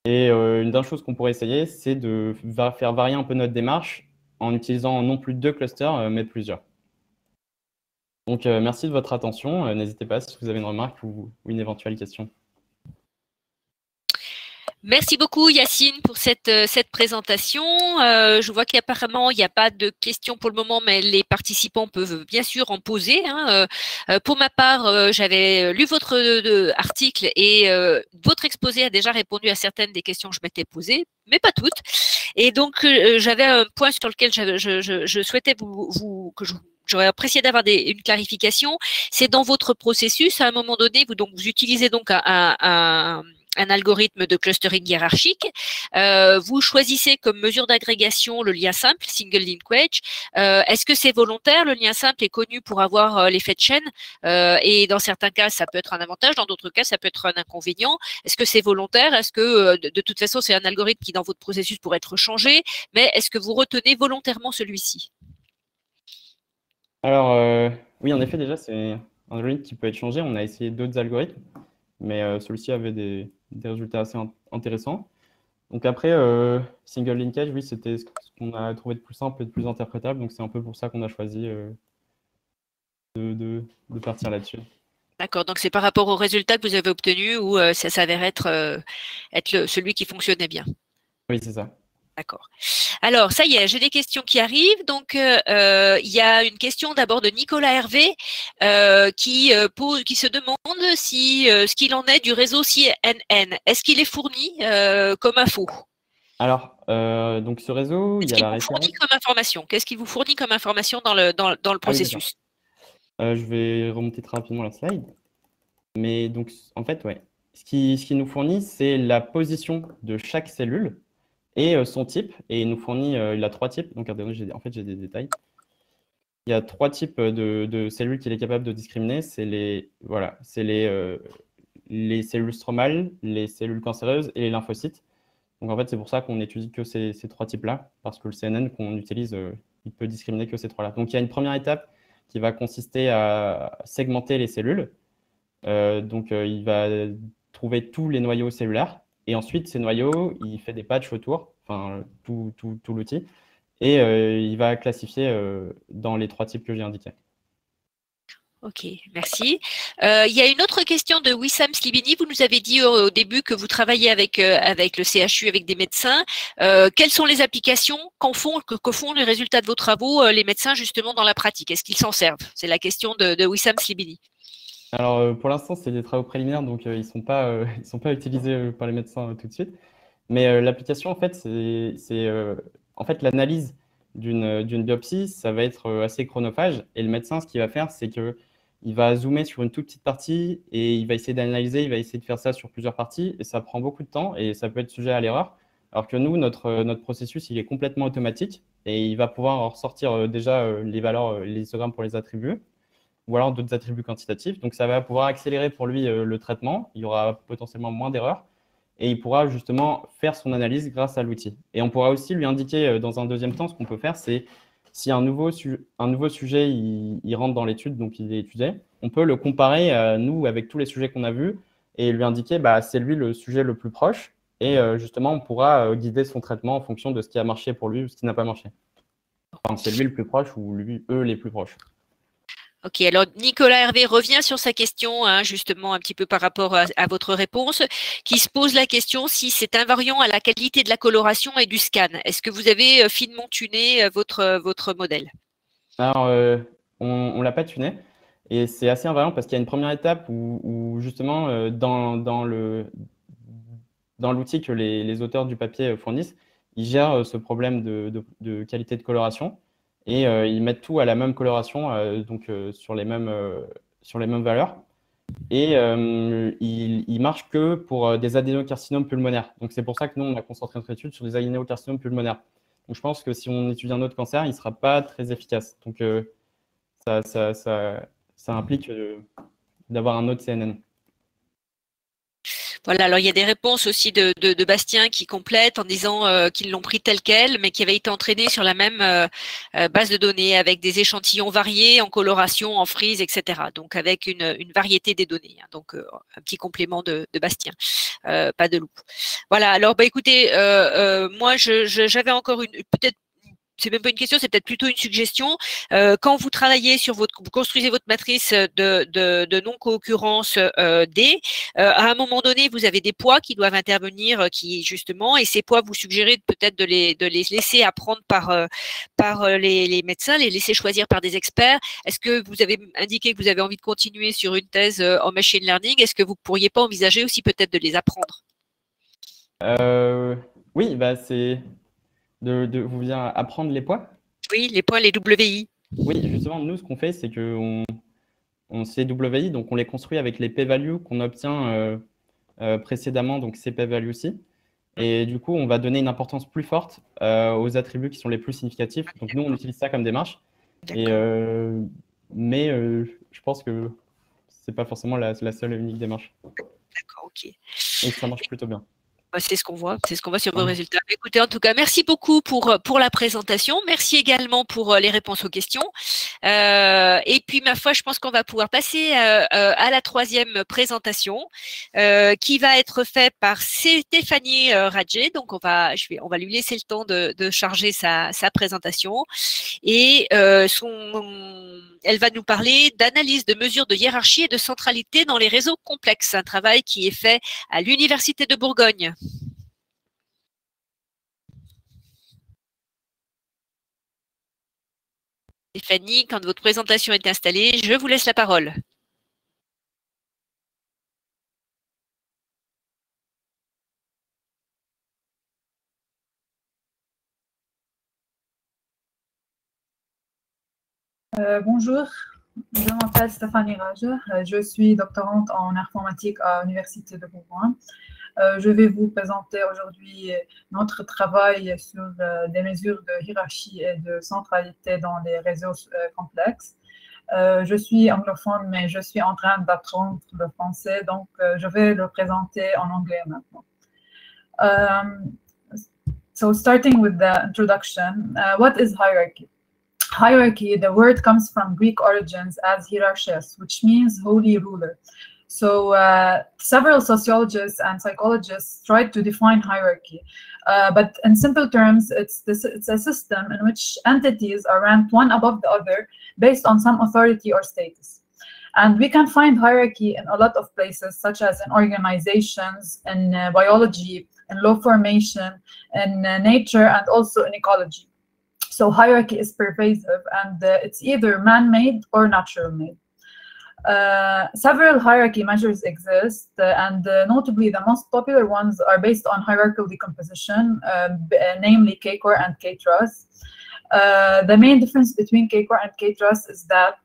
[SPEAKER 3] Et une dernière chose qu'on pourrait essayer, c'est de faire varier un peu notre démarche en utilisant non plus 2 clusters, mais plusieurs. Donc, merci de votre attention. N'hésitez pas si vous avez une remarque ou une éventuelle question.
[SPEAKER 1] Merci beaucoup Yacine pour cette présentation. Je vois qu'apparemment il n'y a pas de questions pour le moment, mais les participants peuvent bien sûr en poser, hein. Pour ma part, j'avais lu votre article et votre exposé a déjà répondu à certaines des questions que je m'étais posées, mais pas toutes. Et donc j'avais un point sur lequel je souhaitais j'aurais apprécié d'avoir une clarification. C'est dans votre processus, à un moment donné, vous utilisez donc un algorithme de clustering hiérarchique. Vous choisissez comme mesure d'agrégation le lien simple, single linkage. Est-ce que c'est volontaire? Le lien simple est connu pour avoir l'effet de chaîne et dans certains cas, ça peut être un avantage, dans d'autres cas, ça peut être un inconvénient. Est-ce que c'est volontaire? Est-ce que de toute façon, c'est un algorithme qui, dans votre processus, pourrait être changé? Mais est-ce que vous retenez volontairement celui-ci?
[SPEAKER 3] Alors, oui, en effet, déjà, c'est un algorithme qui peut être changé. On a essayé d'autres algorithmes, mais celui-ci avait des résultats assez intéressants. Donc après, single linkage, oui, c'était ce qu'on a trouvé de plus simple et de plus interprétable. Donc c'est un peu pour ça qu'on a choisi de partir là-dessus.
[SPEAKER 1] D'accord, donc c'est par rapport aux résultats que vous avez obtenus ou ça s'avère être celui qui fonctionnait bien.
[SPEAKER 3] Oui, c'est ça.
[SPEAKER 1] D'accord. Alors, ça y est, j'ai des questions qui arrivent. Donc, il y a une question d'abord de Nicolas Hervé qui se demande si ce qu'il en est du réseau CNN. Est-ce qu'il est fourni comme info?
[SPEAKER 2] Alors,
[SPEAKER 3] Donc ce réseau, il y a la référence.
[SPEAKER 1] Qu'est-ce qu'il vous fournit comme information dans le processus?
[SPEAKER 3] Je vais remonter très rapidement la slide. Mais donc, en fait, ouais. Ce qui nous fournit, c'est la position de chaque cellule et son type. Et il nous fournit, il a 3 types. Donc, en fait, j'ai des détails. Il y a 3 types de cellules qu'il est capable de discriminer. C'est les cellules stromales, les cellules cancéreuses et les lymphocytes. Donc, en fait, c'est pour ça qu'on étudie que ces 3 types-là, parce que le CNN qu'on utilise, il peut discriminer que ces 3-là. Donc, il y a une première étape qui va consister à segmenter les cellules. Il va trouver tous les noyaux cellulaires. Et ensuite, ces noyaux, il fait des patchs autour, enfin, tout l'outil. Et il va classifier dans les 3 types que j'ai indiqués.
[SPEAKER 1] Ok, merci. Il y a une autre question de Wissam Slibini. Vous nous avez dit au début que vous travaillez avec le CHU, avec des médecins. Quelles sont les applications que font les résultats de vos travaux, les médecins justement dans la pratique? Est-ce qu'ils s'en servent? C'est la question de Wissam Slibini.
[SPEAKER 3] Alors, pour l'instant, c'est des travaux préliminaires, donc ils ne sont pas utilisés par les médecins tout de suite. Mais l'application, en fait, c'est en fait l'analyse d'une biopsie, ça va être assez chronophage. Et le médecin, ce qu'il va faire, c'est que il va zoomer sur une toute petite partie et il va essayer d'analyser, il va essayer de faire ça sur plusieurs parties. Et ça prend beaucoup de temps et ça peut être sujet à l'erreur. Alors que nous, notre processus, il est complètement automatique et il va pouvoir en ressortir déjà les valeurs, les histogrammes pour les attributs ou alors d'autres attributs quantitatifs. Donc, ça va pouvoir accélérer pour lui le traitement. Il y aura potentiellement moins d'erreurs et il pourra justement faire son analyse grâce à l'outil. Et on pourra aussi lui indiquer dans un deuxième temps, ce qu'on peut faire, c'est si un nouveau sujet il rentre dans l'étude, donc il est étudié, on peut le comparer nous avec tous les sujets qu'on a vus et lui indiquer c'est lui le sujet le plus proche. Et justement, on pourra guider son traitement en fonction de ce qui a marché pour lui ou ce qui n'a pas marché. Enfin, c'est lui le plus proche ou eux les plus proches.
[SPEAKER 1] Ok, alors Nicolas Hervé revient sur sa question, hein, justement un petit peu par rapport à votre réponse, qui se pose la question si c'est invariant à la qualité de la coloration et du scan. Est-ce que vous avez finement tuné votre modèle?
[SPEAKER 3] Alors, on ne l'a pas tuné et c'est assez invariant parce qu'il y a une première étape où justement, dans l'outil que les auteurs du papier fournissent, ils gèrent ce problème de qualité de coloration et ils mettent tout à la même coloration, sur les mêmes valeurs. Et il marche que pour des adénocarcinomes pulmonaires. Donc, c'est pour ça que nous, on a concentré notre étude sur des adénocarcinomes pulmonaires. Donc, je pense que si on étudie un autre cancer, il ne sera pas très efficace. Donc, ça implique d'avoir un autre CNN.
[SPEAKER 1] Voilà, alors il y a des réponses aussi de Bastien qui complètent en disant qu'ils l'ont pris tel quel, mais qui avait été entraîné sur la même base de données avec des échantillons variés en coloration, en frise, etc. Donc avec une variété des données. Hein. Donc un petit complément de Bastien, pas de loup. Voilà, alors écoutez, moi j'avais encore peut-être c'est même pas une question, c'est peut-être plutôt une suggestion. Quand vous travaillez sur vous construisez votre matrice de non-co-occurrence D, à un moment donné, vous avez des poids qui doivent intervenir, qui justement, et ces poids, vous suggérez peut-être de les laisser apprendre par les médecins, les laisser choisir par des experts. Est-ce que vous avez indiqué que vous avez envie de continuer sur une thèse en machine learning? Est-ce que vous ne pourriez pas envisager aussi peut-être de les apprendre?
[SPEAKER 3] Oui, bah, c'est vous bien apprendre les poids?
[SPEAKER 1] Oui, les poids, les WI.
[SPEAKER 3] Oui, justement, nous, ce qu'on fait, c'est qu'on ces WI, donc on les construit avec les p-values qu'on obtient précédemment, donc ces p-values-ci. Et du coup, on va donner une importance plus forte aux attributs qui sont les plus significatifs. Donc nous, on utilise ça comme démarche. Mais je pense que c'est pas forcément la seule et unique démarche.
[SPEAKER 1] D'accord, ok.
[SPEAKER 3] Et ça marche plutôt bien.
[SPEAKER 1] C'est ce qu'on voit sur vos résultats. Écoutez, en tout cas, merci beaucoup pour la présentation. Merci également pour les réponses aux questions. Et puis, ma foi, je pense qu'on va pouvoir passer à la troisième présentation qui va être faite par Stéphanie Radjé. Donc, on va lui laisser le temps de charger sa présentation. Et elle va nous parler d'analyse de mesures de hiérarchie et de centralité dans les réseaux complexes. Un travail qui est fait à l'Université de Bourgogne. Stéphanie, quand votre présentation est installée, je vous laisse la parole.
[SPEAKER 4] Bonjour, je m'appelle Stéphanie Radjé, je suis doctorante en informatique à l'Université de Bourgogne. Je vais vous présenter aujourd'hui notre travail sur des mesures de hiérarchie et de centralité dans les réseaux complexes. Je suis anglophone, mais je suis en train d'apprendre le français, donc je vais le présenter en anglais maintenant. So starting with the introduction, what is hierarchy? Hierarchy, the word comes from Greek origins as hierarchias, which means holy ruler. So several sociologists and psychologists tried to define hierarchy, but in simple terms, it's a system in which entities are ranked one above the other based on some authority or status. And we can find hierarchy in a lot of places, such as in organizations, in biology, in law formation, in nature, and also in ecology. So hierarchy is pervasive, and it's either man-made or natural-made. Several hierarchy measures exist, and notably the most popular ones are based on hierarchical decomposition, namely K-core and K-truss. The main difference between K-core and K-truss is that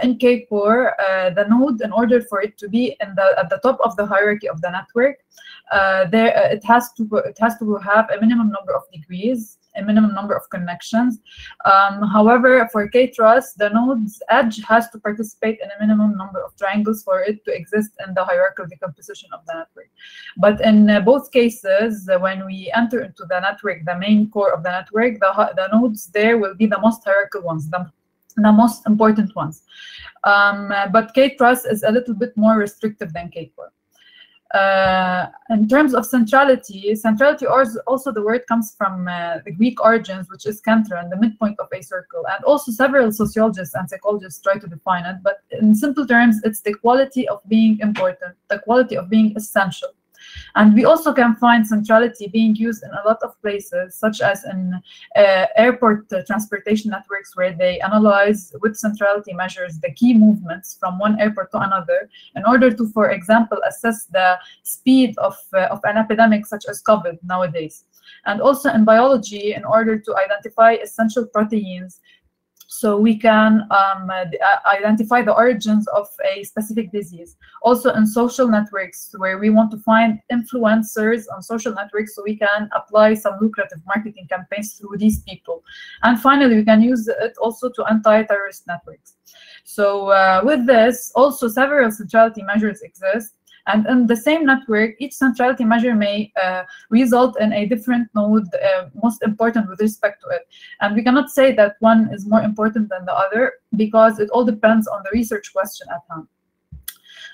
[SPEAKER 4] in K-core, the node, in order for it to be at the top of the hierarchy of the network, it has to have a minimum number of degrees, a minimum number of connections. However, for K-truss, the node's edge has to participate in a minimum number of triangles for it to exist in the hierarchical decomposition of the network. But in both cases, when we enter into the network, the main core of the network, the nodes there will be the most hierarchical ones, the most important ones. But K-truss is a little bit more restrictive than K-core. In terms of centrality also the word comes from the Greek origins, which is kentron, the midpoint of a circle. And also several sociologists and psychologists try to define it, but in simple terms, it's the quality of being important, the quality of being essential. And we also can find centrality being used in a lot of places, such as in airport transportation networks, where they analyze with centrality measures the key movements from one airport to another in order to, for example, assess the speed of an epidemic such as COVID nowadays. And also in biology, in order to identify essential proteins, so we can identify the origins of a specific disease. Also in social networks, where we want to find influencers on social networks, so we can apply some lucrative marketing campaigns through these people. And finally, we can use it also to anti-terrorist networks. So with this, also several centrality measures exist. And in the same network, each centrality measure may result in a different node, most important with respect to it. And we cannot say that one is more important than the other, because it all depends on the research question at hand.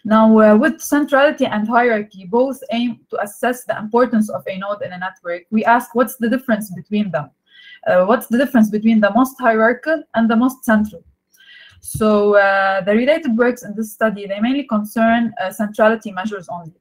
[SPEAKER 4] Now, with centrality and hierarchy, both aim to assess the importance of a node in a network. We ask, what's the difference between them? What's the difference between the most hierarchical and the most central? So the related works in this study, they mainly concern centrality measures only.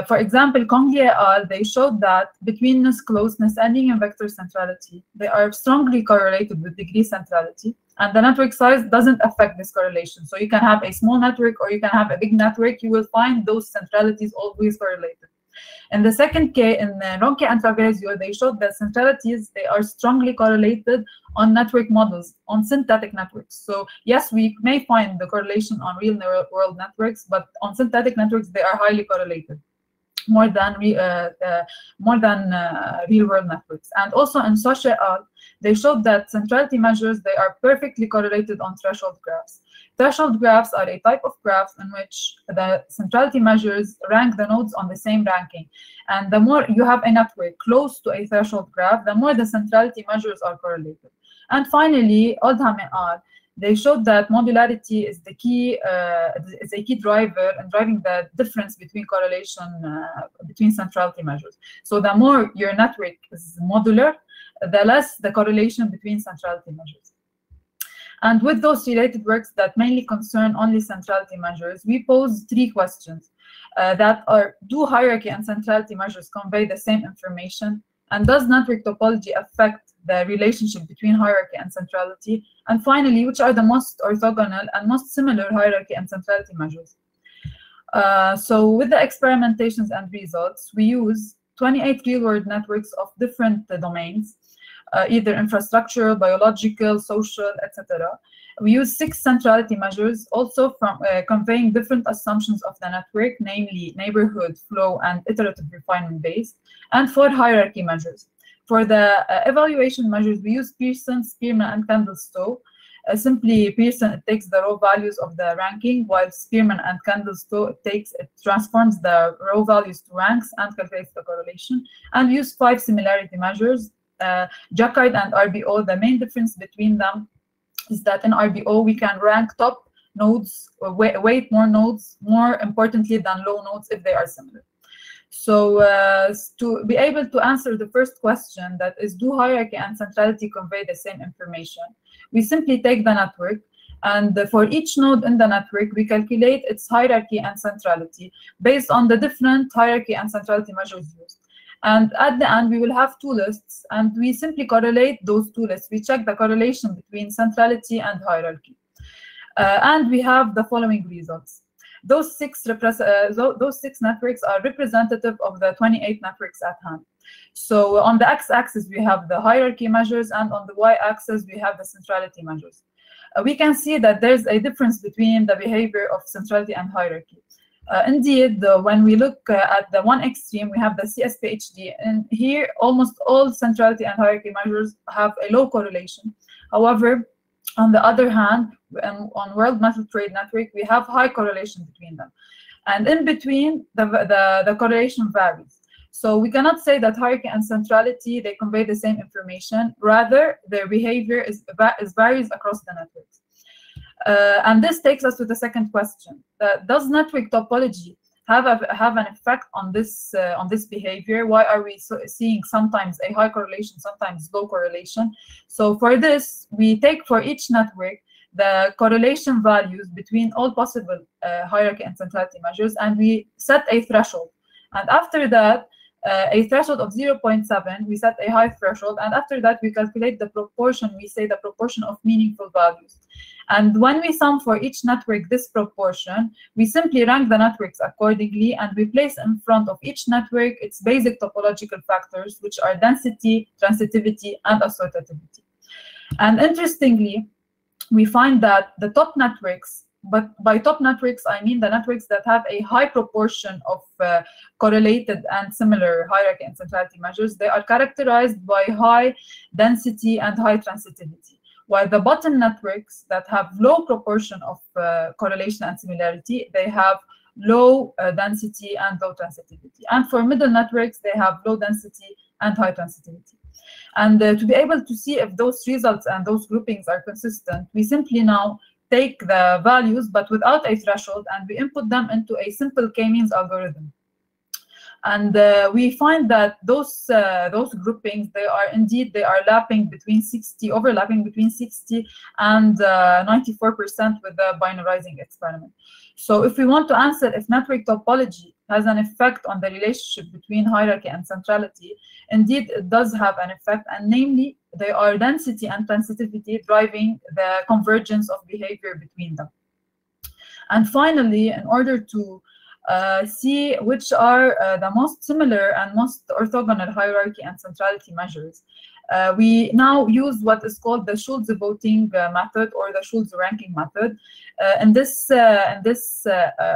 [SPEAKER 4] For example, Congley et al., they showed that betweenness, closeness, and eigenvector centrality, they are strongly correlated with degree centrality, and the network size doesn't affect this correlation. So you can have a small network or you can have a big network, you will find those centralities always correlated. In the second case, in Ronchi and Traversio, they showed that centralities, they are strongly correlated on network models, on synthetic networks. So yes, we may find the correlation on real world networks, but on synthetic networks, they are highly correlated, more than real world networks. And also in Soch et al., they showed that centrality measures, they are perfectly correlated on threshold graphs. Threshold graphs are a type of graph in which the centrality measures rank the nodes on the same ranking. And the more you have a network close to a threshold graph, the more the centrality measures are correlated. And finally, Oldham et al., they showed that modularity is the key, is a key driver in driving the difference between correlation between centrality measures. So the more your network is modular, the less the correlation between centrality measures. And with those related works that mainly concern only centrality measures, we pose 3 questions that are: do hierarchy and centrality measures convey the same information? And does network topology affect the relationship between hierarchy and centrality? And finally, which are the most orthogonal and most similar hierarchy and centrality measures? So with the experimentations and results, we use 28 real-world networks of different domains, either infrastructural, biological, social, etc. We use 6 centrality measures, also from conveying different assumptions of the network, namely neighborhood, flow, and iterative refinement based, and 4 hierarchy measures. For the evaluation measures, we use Pearson, Spearman, and Kendall-Stowe. Simply, Pearson, it takes the raw values of the ranking, while Spearman and Kendall-Stowe, it transforms the raw values to ranks and calculates the correlation. And we use 5 similarity measures. Jacquard and RBO, the main difference between them is that in RBO we can rank top nodes, weight more nodes, more importantly than low nodes if they are similar. So to be able to answer the first question, that is, do hierarchy and centrality convey the same information, we simply take the network, and for each node in the network we calculate its hierarchy and centrality based on the different hierarchy and centrality measures used. And at the end, we will have 2 lists, and we simply correlate those 2 lists. We check the correlation between centrality and hierarchy. And we have the following results. Those 6 networks are representative of the 28 networks at hand. So on the x-axis, we have the hierarchy measures, and on the y-axis, we have the centrality measures. We can see that there's a difference between the behavior of centrality and hierarchy. Indeed, when we look at the one extreme, we have the CSPHD, and here almost all centrality and hierarchy measures have a low correlation. However, on the other hand, on World Metal Trade Network, we have high correlation between them. And in between, the correlation varies. So we cannot say that hierarchy and centrality, they convey the same information. Rather, their behavior varies across the networks. And this takes us to the second question. Does network topology have an effect on this behavior? Why are we seeing sometimes a high correlation, sometimes low correlation? So for this, we take for each network the correlation values between all possible hierarchy and centrality measures, and we set a threshold. And after that, a threshold of 0.7, we set a high threshold, and after that we calculate the proportion, we say the proportion of meaningful values. And when we sum for each network this proportion, we simply rank the networks accordingly, and we place in front of each network its basic topological factors, which are density, transitivity, and associativity. And interestingly, we find that the top networks, but by top networks, I mean the networks that have a high proportion of correlated and similar hierarchy and centrality measures, they are characterized by high density and high transitivity. While the bottom networks that have low proportion of correlation and similarity, they have low density and low transitivity. And for middle networks, they have low density and high transitivity. And to be able to see if those results and those groupings are consistent, we simply now take the values, but without a threshold, and we input them into a simple k-means algorithm. And we find that those groupings, they are overlapping between 60 and 94% with the binarizing experiment. So if we want to answer if network topology has an effect on the relationship between hierarchy and centrality, indeed it does have an effect, and namely they are density and transitivity driving the convergence of behavior between them. And finally, in order to see which are the most similar and most orthogonal hierarchy and centrality measures, we now use what is called the Schulze voting method or the Schulze ranking method. In this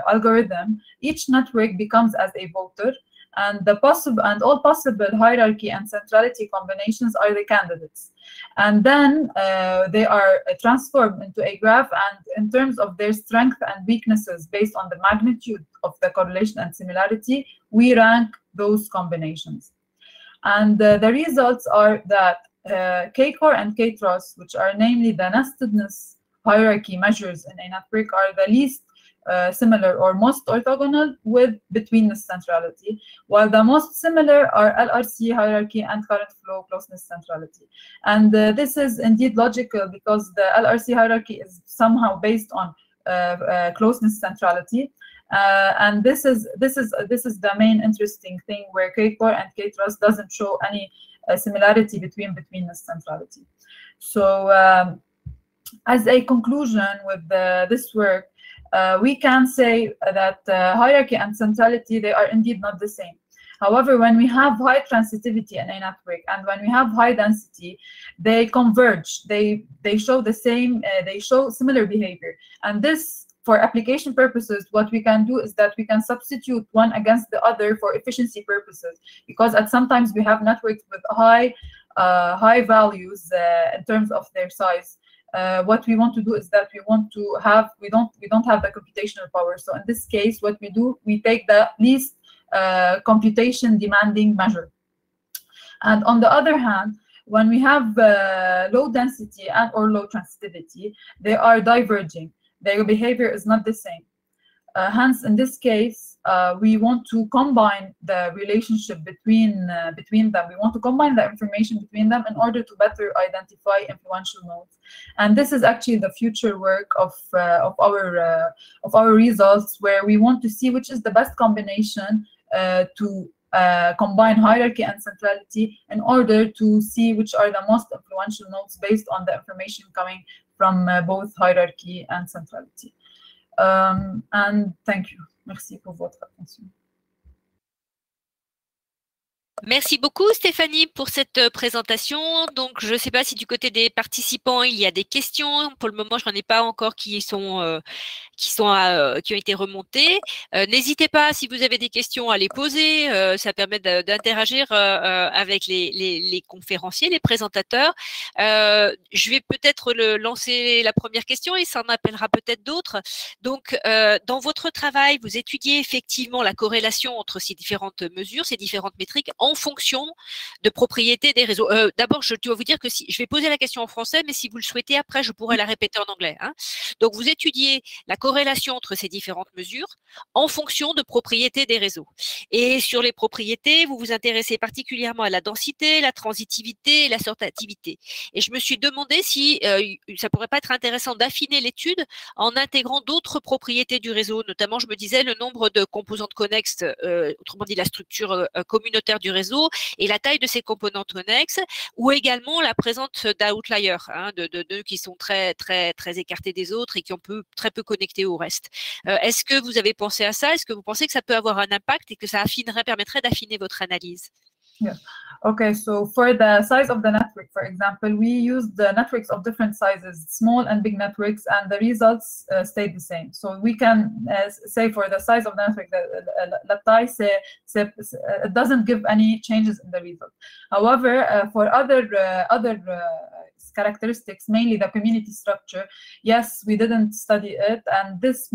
[SPEAKER 4] algorithm, each network becomes as a voter, and all possible hierarchy and centrality combinations are the candidates. And then they are transformed into a graph, and in terms of their strength and weaknesses based on the magnitude of the correlation and similarity, we rank those combinations. And the results are that K-core and K-tross, which are namely the nestedness hierarchy measures in a network, are the least similar or most orthogonal with betweenness centrality, while the most similar are LRC hierarchy and current flow closeness centrality. And this is indeed logical because the LRC hierarchy is somehow based on closeness centrality. And this is the main interesting thing, where K-core and K-tross doesn't show any similarity between betweenness centrality. So as a conclusion with this work, we can say that hierarchy and centrality, they are indeed not the same. However, when we have high transitivity in a network and when we have high density, they converge. They show the same. They show similar behavior. And this, for application purposes, what we can do is that we can substitute one against the other for efficiency purposes, because sometimes we have networks with high values in terms of their size. What we want to do is that we don't have the computational power. So in this case, what we do, we take the least computation demanding measure. And on the other hand, when we have low density and or low transitivity, they are diverging. Their behavior is not the same. Hence, in this case, we want to combine the relationship between them. We want to combine the information between them in order to better identify influential nodes. And this is actually the future work of our results, where we want to see which is the best combination to combine hierarchy and centrality in order to see which are the most influential nodes based on the information coming from both hierarchy and centrality. And thank you. Merci pour votre attention.
[SPEAKER 1] Merci beaucoup Stéphanie pour cette présentation. Donc je ne sais pas si du côté des participants il y a des questions. Pour le moment je n'en ai pas encore qui ont été remontées. N'hésitez pas, si vous avez des questions, à les poser. Ça permet d'interagir avec les conférenciers, les présentateurs. Je vais peut-être lancer la première question et ça en appellera peut-être d'autres. Donc dans votre travail, vous étudiez effectivement la corrélation entre ces différentes mesures, ces différentes métriques en fonction de propriétés des réseaux. D'abord, je dois vous dire que je vais poser la question en français, mais si vous le souhaitez, après, je pourrai la répéter en anglais. Hein. Donc, vous étudiez la corrélation entre ces différentes mesures en fonction de propriétés des réseaux. Et sur les propriétés, vous vous intéressez particulièrement à la densité, la transitivité et la sortativité. Et je me suis demandé si ça pourrait pas être intéressant d'affiner l'étude en intégrant d'autres propriétés du réseau. Notamment, je me disais le nombre de composantes connexes, autrement dit la structure communautaire du réseau et la taille de ces composantes connexes, ou également la présence d'outliers, hein, de qui sont très écartés des autres et qui ont très peu connectés au reste. Est-ce que vous avez pensé à ça? Est-ce que vous pensez que ça peut avoir un impact et que ça permettrait d'affiner votre analyse?
[SPEAKER 4] Yeah. Okay, so for the size of the network, for example, we used the networks of different sizes, small and big networks, and the results stayed the same. So we can say for the size of the network, the taille, it doesn't give any changes in the result. However, for other characteristics, mainly the community structure, yes, we didn't study it, and this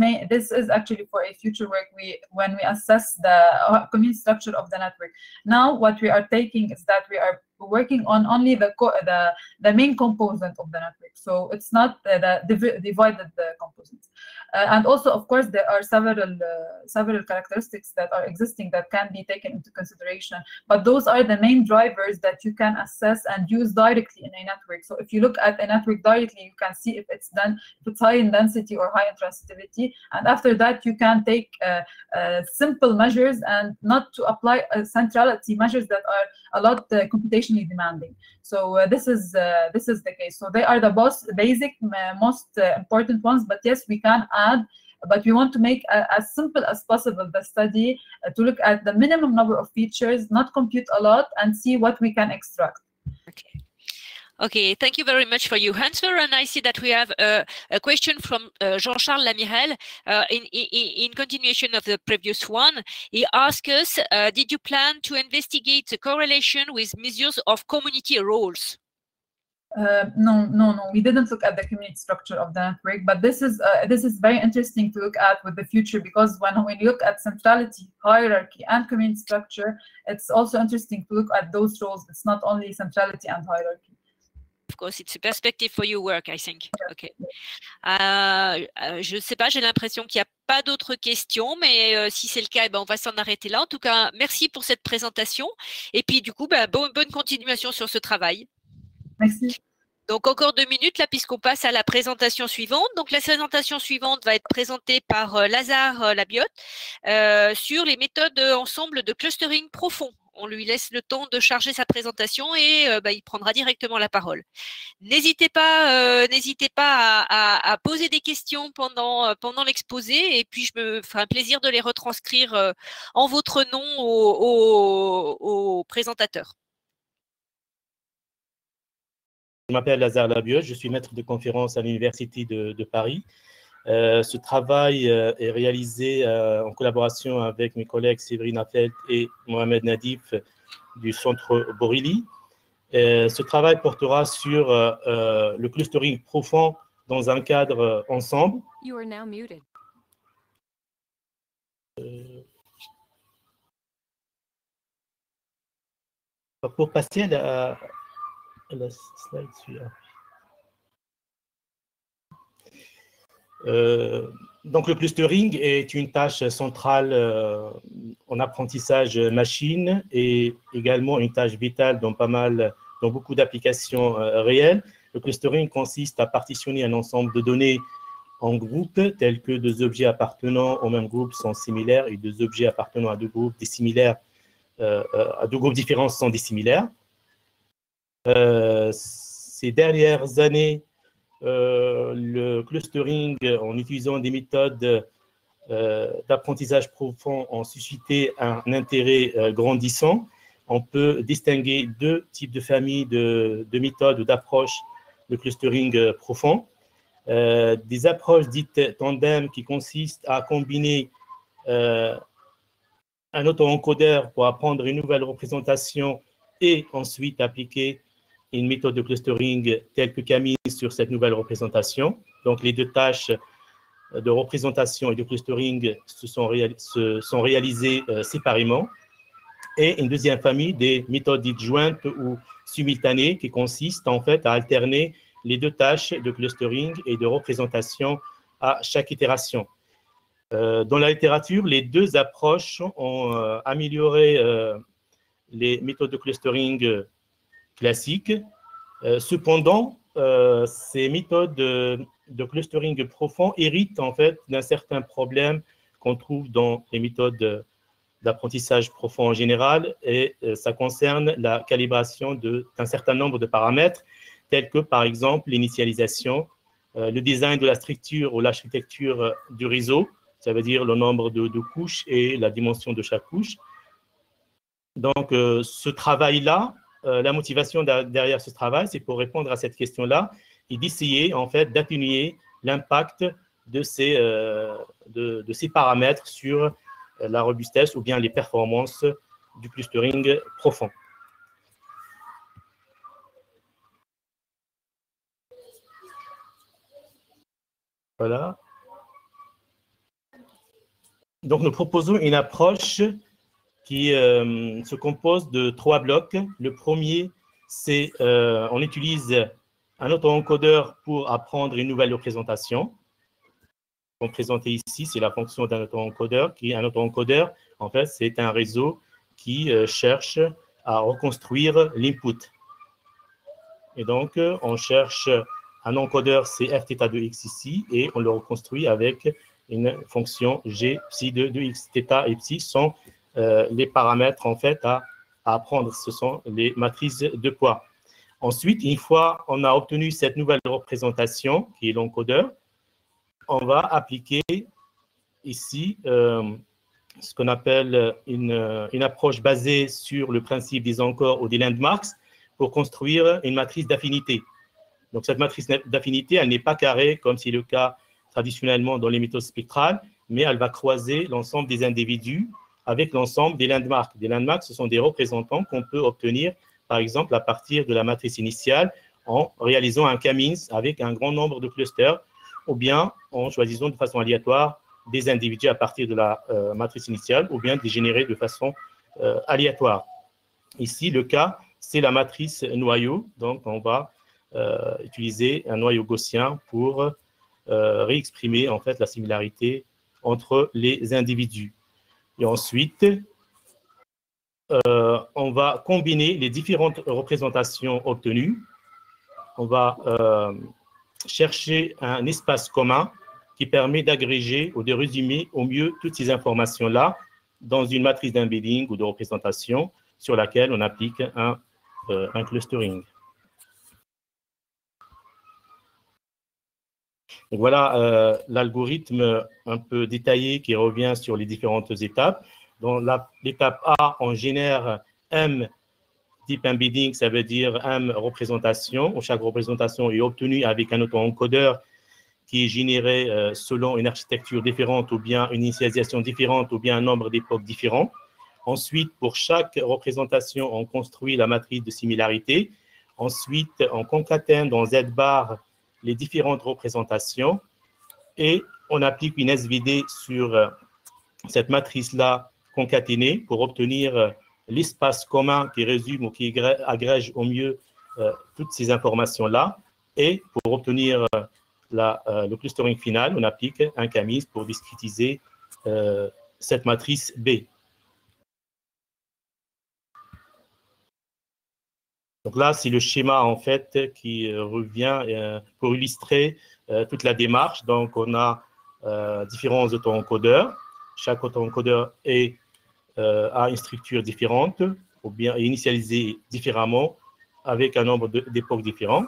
[SPEAKER 4] is actually for a future work when we assess the community structure of the network. Now what we are taking is that we are we're working on only the main component of the network. So it's not the divided components. And also, of course, there are several characteristics that are existing that can be taken into consideration. But those are the main drivers that you can assess and use directly in a network. So if you look at a network directly, you can see if it's high in density or high in transitivity. And after that, you can take simple measures and not to apply centrality measures that are a lot computationally demanding. So this is the case. So they are the basic, most important ones. But yes, we can add, but we want to make as simple as possible the study to look at the minimum number of features, not compute a lot, and see what we can extract.
[SPEAKER 1] Okay. Okay, thank you very much for your answer. And I see that we have a question from Jean-Charles Lamirel in continuation of the previous one. He asked us, did you plan to investigate the correlation with measures of community roles?
[SPEAKER 4] No. We didn't look at the community structure of the network, but this is very interesting to look at with the future, because when you look at centrality, hierarchy, and community structure, it's also interesting to look at those roles. It's not only centrality and hierarchy.
[SPEAKER 1] Of course, it's a perspective for your work, I think. Okay. Je ne sais pas, j'ai l'impression qu'il n'y a pas d'autres questions, mais si c'est le cas, on va s'en arrêter là. En tout cas, merci pour cette présentation. Et puis, du coup, bonne continuation sur ce travail.
[SPEAKER 4] Merci.
[SPEAKER 1] Donc, encore 2 minutes, là, puisqu'on passe à la présentation suivante. Donc, la présentation suivante va être présentée par Lazare Labiotte sur les méthodes ensemble de clustering profond. On lui laisse le temps de charger sa présentation et il prendra directement la parole. N'hésitez pas à poser des questions pendant l'exposé, et puis je me ferai un plaisir de les retranscrire en votre nom au présentateur.
[SPEAKER 5] Je m'appelle Lazare Labiotte, je suis maître de conférence à l'Université de Paris. Ce travail est réalisé en collaboration avec mes collègues Séverine Affelt et Mohamed Nadif du Centre Borelli. Ce travail portera sur le clustering profond dans un cadre ensemble.
[SPEAKER 6] You are now muted.
[SPEAKER 5] Pour passer à la slide suivante. Donc, le clustering est une tâche centrale en apprentissage machine et également une tâche vitale dans beaucoup d'applications réelles. Le clustering consiste à partitionner un ensemble de données en groupes tels que deux objets appartenant au même groupe sont similaires et deux objets appartenant à deux groupes dissimilaires, à deux groupes différents sont dissimilaires. Ces dernières années, le clustering, en utilisant des méthodes d'apprentissage profond, ont suscité un intérêt grandissant. On peut distinguer deux types de familles de méthodes ou d'approches de clustering profond. Des approches dites tandem qui consistent à combiner un auto-encodeur pour apprendre une nouvelle représentation et ensuite appliquer une méthode de clustering telle que Camille sur cette nouvelle représentation. Donc, les deux tâches de représentation et de clustering sont réalisées séparément. Et une deuxième famille des méthodes dites jointes ou simultanées qui consistent en fait à alterner les deux tâches de clustering et de représentation à chaque itération. Dans la littérature, les deux approches ont amélioré les méthodes de clustering classiques. Cependant, ces méthodes de clustering profond héritent en fait d'un certain problème qu'on trouve dans les méthodes d'apprentissage profond en général, et ça concerne la calibration d'un certain nombre de paramètres, tels que par exemple l'initialisation, le design de la structure ou l'architecture du réseau, ça veut dire le nombre de couches et la dimension de chaque couche. Donc, ce travail-là, la motivation derrière ce travail, c'est pour répondre à cette question-là et d'essayer en fait d'atténuer l'impact de ces paramètres sur la robustesse ou bien les performances du clustering profond. Voilà. Donc, nous proposons une approche qui se compose de 3 blocs. Le premier on utilise un auto-encodeur pour apprendre une nouvelle représentation. Présenté ici, c'est la fonction d'un auto-encodeur. Un auto-encodeur, en fait, c'est un réseau qui cherche à reconstruire l'input. Et donc, on cherche un encodeur, c'est fθ2x ici, et on le reconstruit avec une fonction g psi de x. Θ et psi sont les paramètres, en fait, à apprendre. Ce sont les matrices de poids. Ensuite, une fois on a obtenu cette nouvelle représentation, qui est l'encodeur, on va appliquer ici ce qu'on appelle une approche basée sur le principe des encores ou des landmarks pour construire une matrice d'affinité. Donc, cette matrice d'affinité, elle n'est pas carrée comme c'est le cas traditionnellement dans les méthodes spectrales, mais elle va croiser l'ensemble des individus avec l'ensemble des landmarks. Des landmarks, ce sont des représentants qu'on peut obtenir, par exemple, à partir de la matrice initiale en réalisant un K-means avec un grand nombre de clusters ou bien en choisissant de façon aléatoire des individus à partir de la matrice initiale, ou bien de les générer de façon aléatoire. Ici, le cas, c'est la matrice noyau. Donc, on va utiliser un noyau gaussien pour réexprimer en fait la similarité entre les individus. Et ensuite, on va combiner les différentes représentations obtenues. On va chercher un espace commun qui permet d'agréger ou de résumer au mieux toutes ces informations-là dans une matrice d'embedding ou de représentation sur laquelle on applique un clustering. Donc voilà l'algorithme un peu détaillé qui revient sur les différentes étapes. Dans l'étape A, on génère M type embedding, ça veut dire M représentation, où chaque représentation est obtenue avec un auto-encodeur qui est généré selon une architecture différente ou bien une initialisation différente ou bien un nombre d'époques différents. Ensuite, pour chaque représentation, on construit la matrice de similarité. Ensuite, on concatène dans Z-bar les différentes représentations et on applique une SVD sur cette matrice-là concaténée pour obtenir l'espace commun qui résume ou qui agrège au mieux toutes ces informations-là. Et pour obtenir le clustering final, on applique un K-means pour discrétiser cette matrice B. Donc là, c'est le schéma en fait qui revient pour illustrer toute la démarche. Donc, on a différents auto-encodeurs. Chaque auto-encodeur a une structure différente ou bien est initialisé différemment avec un nombre d'époques différents.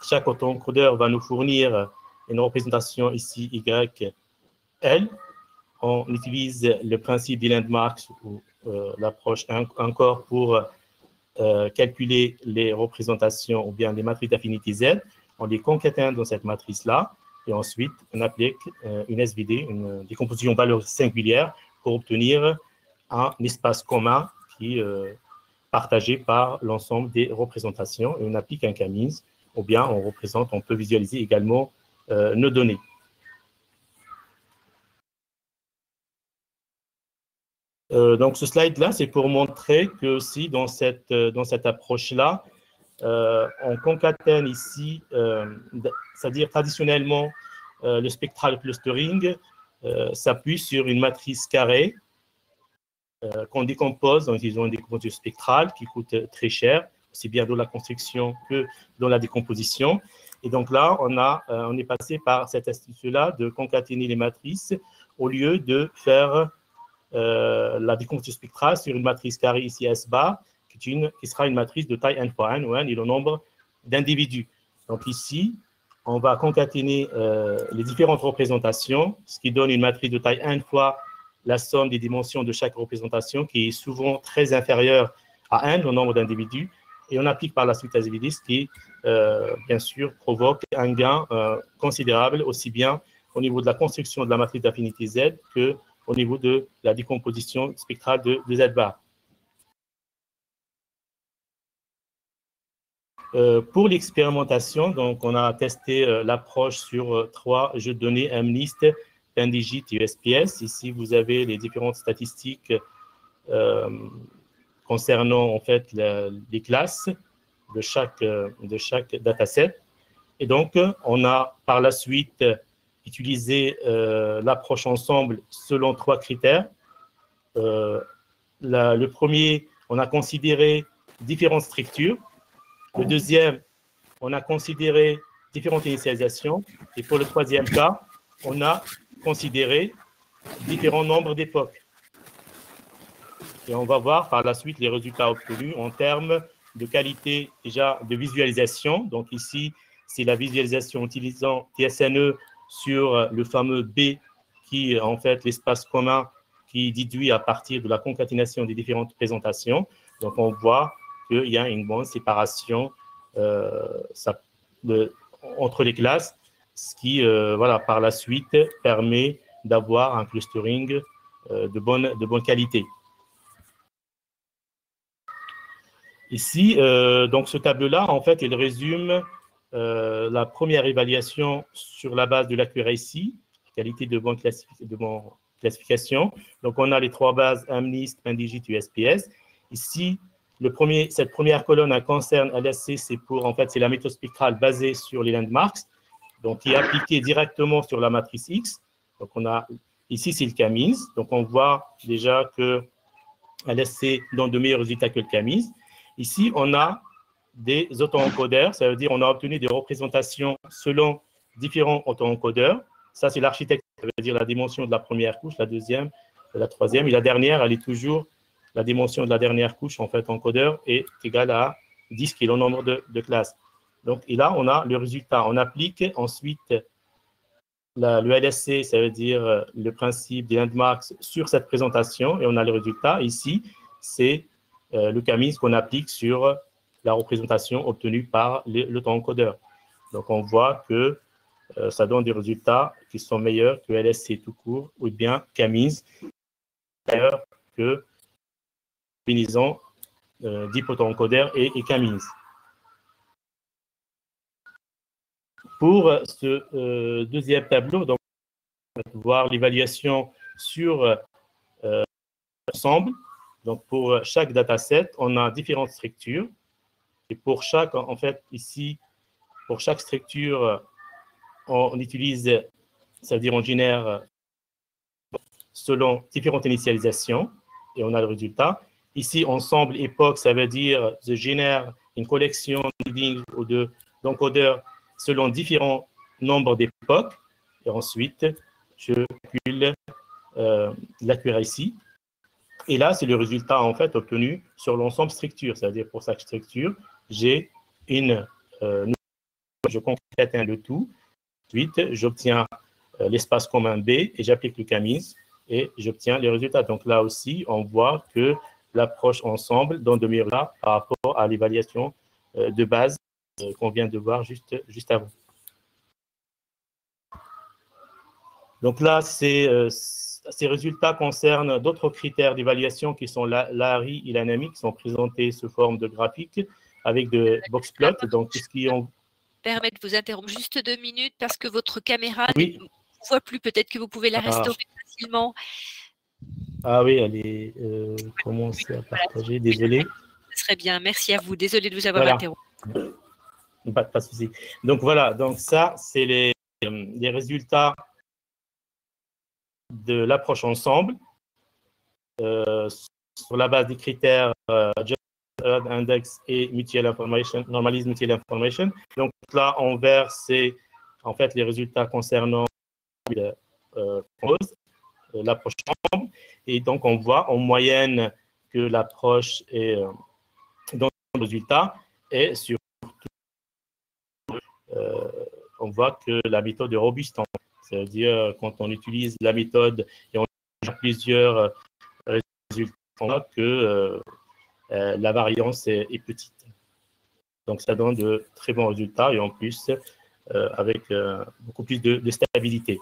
[SPEAKER 5] Chaque auto-encodeur va nous fournir une représentation ici YL. On utilise le principe des landmarks ou l'approche encore pour calculer les représentations ou bien les matrices d'affinité Z. On les concatène dans cette matrice-là et ensuite on applique une SVD, une décomposition valeur singulière pour obtenir un espace commun qui est partagé par l'ensemble des représentations et on applique un K-means ou bien on peut visualiser également nos données. Donc, ce slide-là, c'est pour montrer que si dans cette approche-là, on concatène ici, c'est-à-dire traditionnellement, le spectral clustering s'appuie sur une matrice carrée qu'on décompose en utilisant une décomposition spectrale qui coûte très cher, aussi bien dans la construction que dans la décomposition. Et donc là, on est passé par cette astuce-là de concaténer les matrices au lieu de faire la décomposition spectrale sur une matrice carrée ici S bar, qui sera une matrice de taille n fois n, où n est le nombre d'individus. Donc ici, on va concaténer les différentes représentations, ce qui donne une matrice de taille n fois la somme des dimensions de chaque représentation, qui est souvent très inférieure à n, le nombre d'individus, et on applique par la suite SVD, ce qui, bien sûr, provoque un gain considérable, aussi bien au niveau de la construction de la matrice d'affinité Z que au niveau de la décomposition spectrale de Z-bar. Pour l'expérimentation, donc, on a testé l'approche sur 3 jeux de données, MNIST, PNDIGIT et USPS. Ici, vous avez les différentes statistiques concernant en fait les classes de chaque dataset. Et donc, on a par la suite utilisé l'approche ensemble selon 3 critères. Le premier, on a considéré différentes structures. Le deuxième, on a considéré différentes initialisations. Et pour le troisième cas, on a considéré différents nombres d'époques. Et on va voir par la suite les résultats obtenus en termes de qualité déjà de visualisation. Donc ici, c'est la visualisation utilisant TSNE sur le fameux B qui est en fait l'espace commun qui déduit à partir de la concaténation des différentes présentations. Donc on voit qu'il y a une bonne séparation entre les classes, ce qui, voilà, par la suite, permet d'avoir un clustering de bonne qualité. Ici, donc ce tableau-là, en fait, il résume la première évaluation sur la base de l'accuracy, qualité de bonne classification. Donc, on a les 3 bases MNIST, MNDIGIT, USPS. Ici, cette première colonne elle concerne LSC, c'est la méthode spectrale basée sur les landmarks, donc qui est appliquée directement sur la matrice X. Donc, ici, c'est le Camins. Donc, on voit déjà que LSC donne de meilleurs résultats que le Camins. Ici, on a des auto-encodeurs, ça veut dire qu'on a obtenu des représentations selon différents auto-encodeurs. Ça, c'est l'architecte, ça veut dire la dimension de la première couche, la deuxième, la troisième. Et la dernière, elle est toujours la dimension de la dernière couche, en fait, encodeur, est égale à 10, qui est le nombre de classes. Donc, et là, on a le résultat. On applique ensuite le LSC, ça veut dire le principe des landmarks sur cette présentation, et on a le résultat. Ici, c'est le Camins qu'on applique sur la représentation obtenue par l'auto-encodeur. Donc, on voit que ça donne des résultats qui sont meilleurs que LSC tout court, ou bien Camins, meilleur que combinaison d'hypoto-encodeur et Camins. Pour ce deuxième tableau, donc, on va voir l'évaluation sur l'ensemble. Donc, pour chaque dataset, on a différentes structures. Et pour chaque, en fait, ici, pour chaque structure, on utilise, c'est-à-dire on génère selon différentes initialisations et on a le résultat. Ici, ensemble époque, ça veut dire je génère une collection d'encodeurs selon différents nombres d'époques. Et ensuite, je calcule l'accuracy. Et là, c'est le résultat, en fait, obtenu sur l'ensemble structure. C'est-à-dire, pour chaque structure, j'ai je concatène le tout. Ensuite, j'obtiens l'espace commun B et j'applique le Camins et j'obtiens les résultats. Donc là aussi, on voit que l'approche ensemble donne de meilleurs résultats par rapport à l'évaluation de base qu'on vient de voir juste avant. Donc là, ces résultats concernent d'autres critères d'évaluation qui sont l'ARI et l'ANAMI, qui sont présentés sous forme de graphiques avec de boxplots. Donc, tout ce qui ont...
[SPEAKER 1] Permet de vous interrompre juste 2 minutes parce que votre caméra
[SPEAKER 5] oui.
[SPEAKER 1] ne voit plus. Peut-être que vous pouvez la restaurer facilement.
[SPEAKER 5] Ah oui, elle est commencée à partager. Désolé.
[SPEAKER 1] Ce serait bien. Merci à vous. Désolé de vous avoir interrompu.
[SPEAKER 5] Pas de souci. Donc voilà. Donc ça, c'est les résultats de l'approche ensemble sur la base des critères index et mutual information, normalisme mutual information. Donc là, en vert, c'est en fait les résultats concernant l'approche ensemble. Et donc, on voit en moyenne que l'approche est dans le résultat et surtout, on voit que la méthode est robuste. C'est-à-dire, quand on utilise la méthode et on a plusieurs résultats, on voit que la variance est petite. Donc, ça donne de très bons résultats et en plus, avec beaucoup plus de stabilité.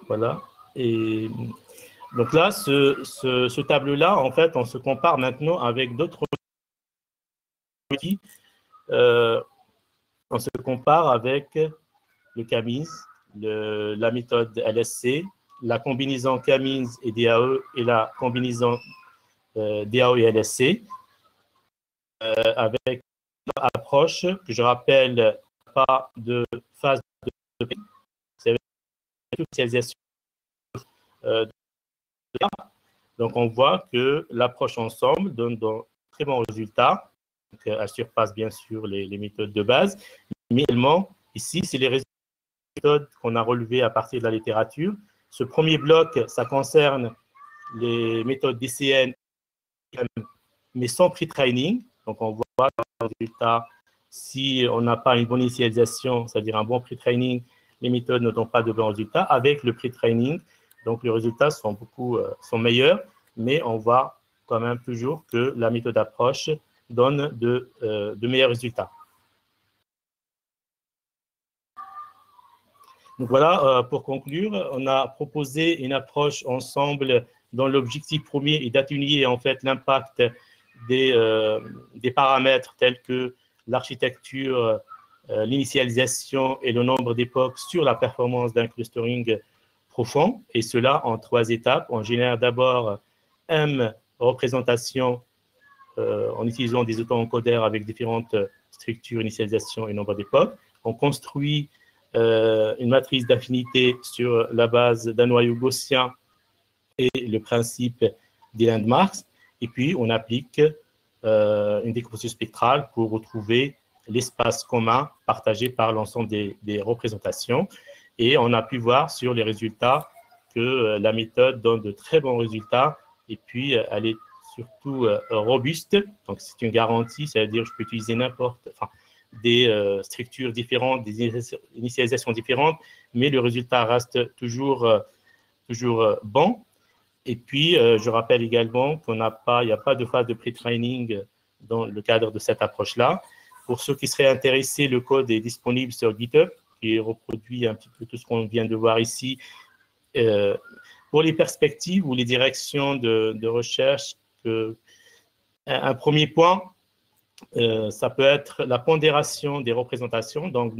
[SPEAKER 5] Voilà. Et donc là, ce tableau-là, en fait, on se compare maintenant avec d'autres outils. On se compare avec le Camins, la méthode LSC, la combinaison Camins et DAE et la combinaison DAE et LSC avec une approche que je rappelle pas de phase de spécialisation. Donc, on voit que l'approche ensemble donne de très bons résultats. Donc, elle surpasse bien sûr les méthodes de base, mais également, ici, c'est les méthodes qu'on a relevées à partir de la littérature. Ce premier bloc, ça concerne les méthodes DCN, mais sans pre-training. Donc, on voit le résultat, si on n'a pas une bonne initialisation, c'est-à-dire un bon pre-training, les méthodes ne donnent pas de bons résultats. Avec le pre-training, donc les résultats sont meilleurs, mais on voit quand même toujours que la méthode d'approche donne de meilleurs résultats. Donc voilà, pour conclure, on a proposé une approche ensemble dont l'objectif premier est d'atténuer en fait l'impact des paramètres tels que l'architecture, l'initialisation et le nombre d'époques sur la performance d'un clustering profond, et cela en 3 étapes. On génère d'abord M représentations en utilisant des auto-encodeurs avec différentes structures, initialisation et nombre d'époques. On construit une matrice d'affinité sur la base d'un noyau gaussien et le principe des landmarks. Et puis, on applique une décomposition spectrale pour retrouver l'espace commun partagé par l'ensemble des représentations. Et on a pu voir sur les résultats que la méthode donne de très bons résultats. Et puis, elle est surtout robuste. Donc, c'est une garantie, c'est-à-dire que je peux utiliser des structures différentes, des initialisations différentes, mais le résultat reste toujours bon. Et puis, je rappelle également qu'il n'y a pas de phase de pré-training dans le cadre de cette approche-là. Pour ceux qui seraient intéressés, le code est disponible sur GitHub, qui reproduit un petit peu tout ce qu'on vient de voir ici. Pour les perspectives ou les directions de recherche, un premier point, ça peut être la pondération des représentations. Donc,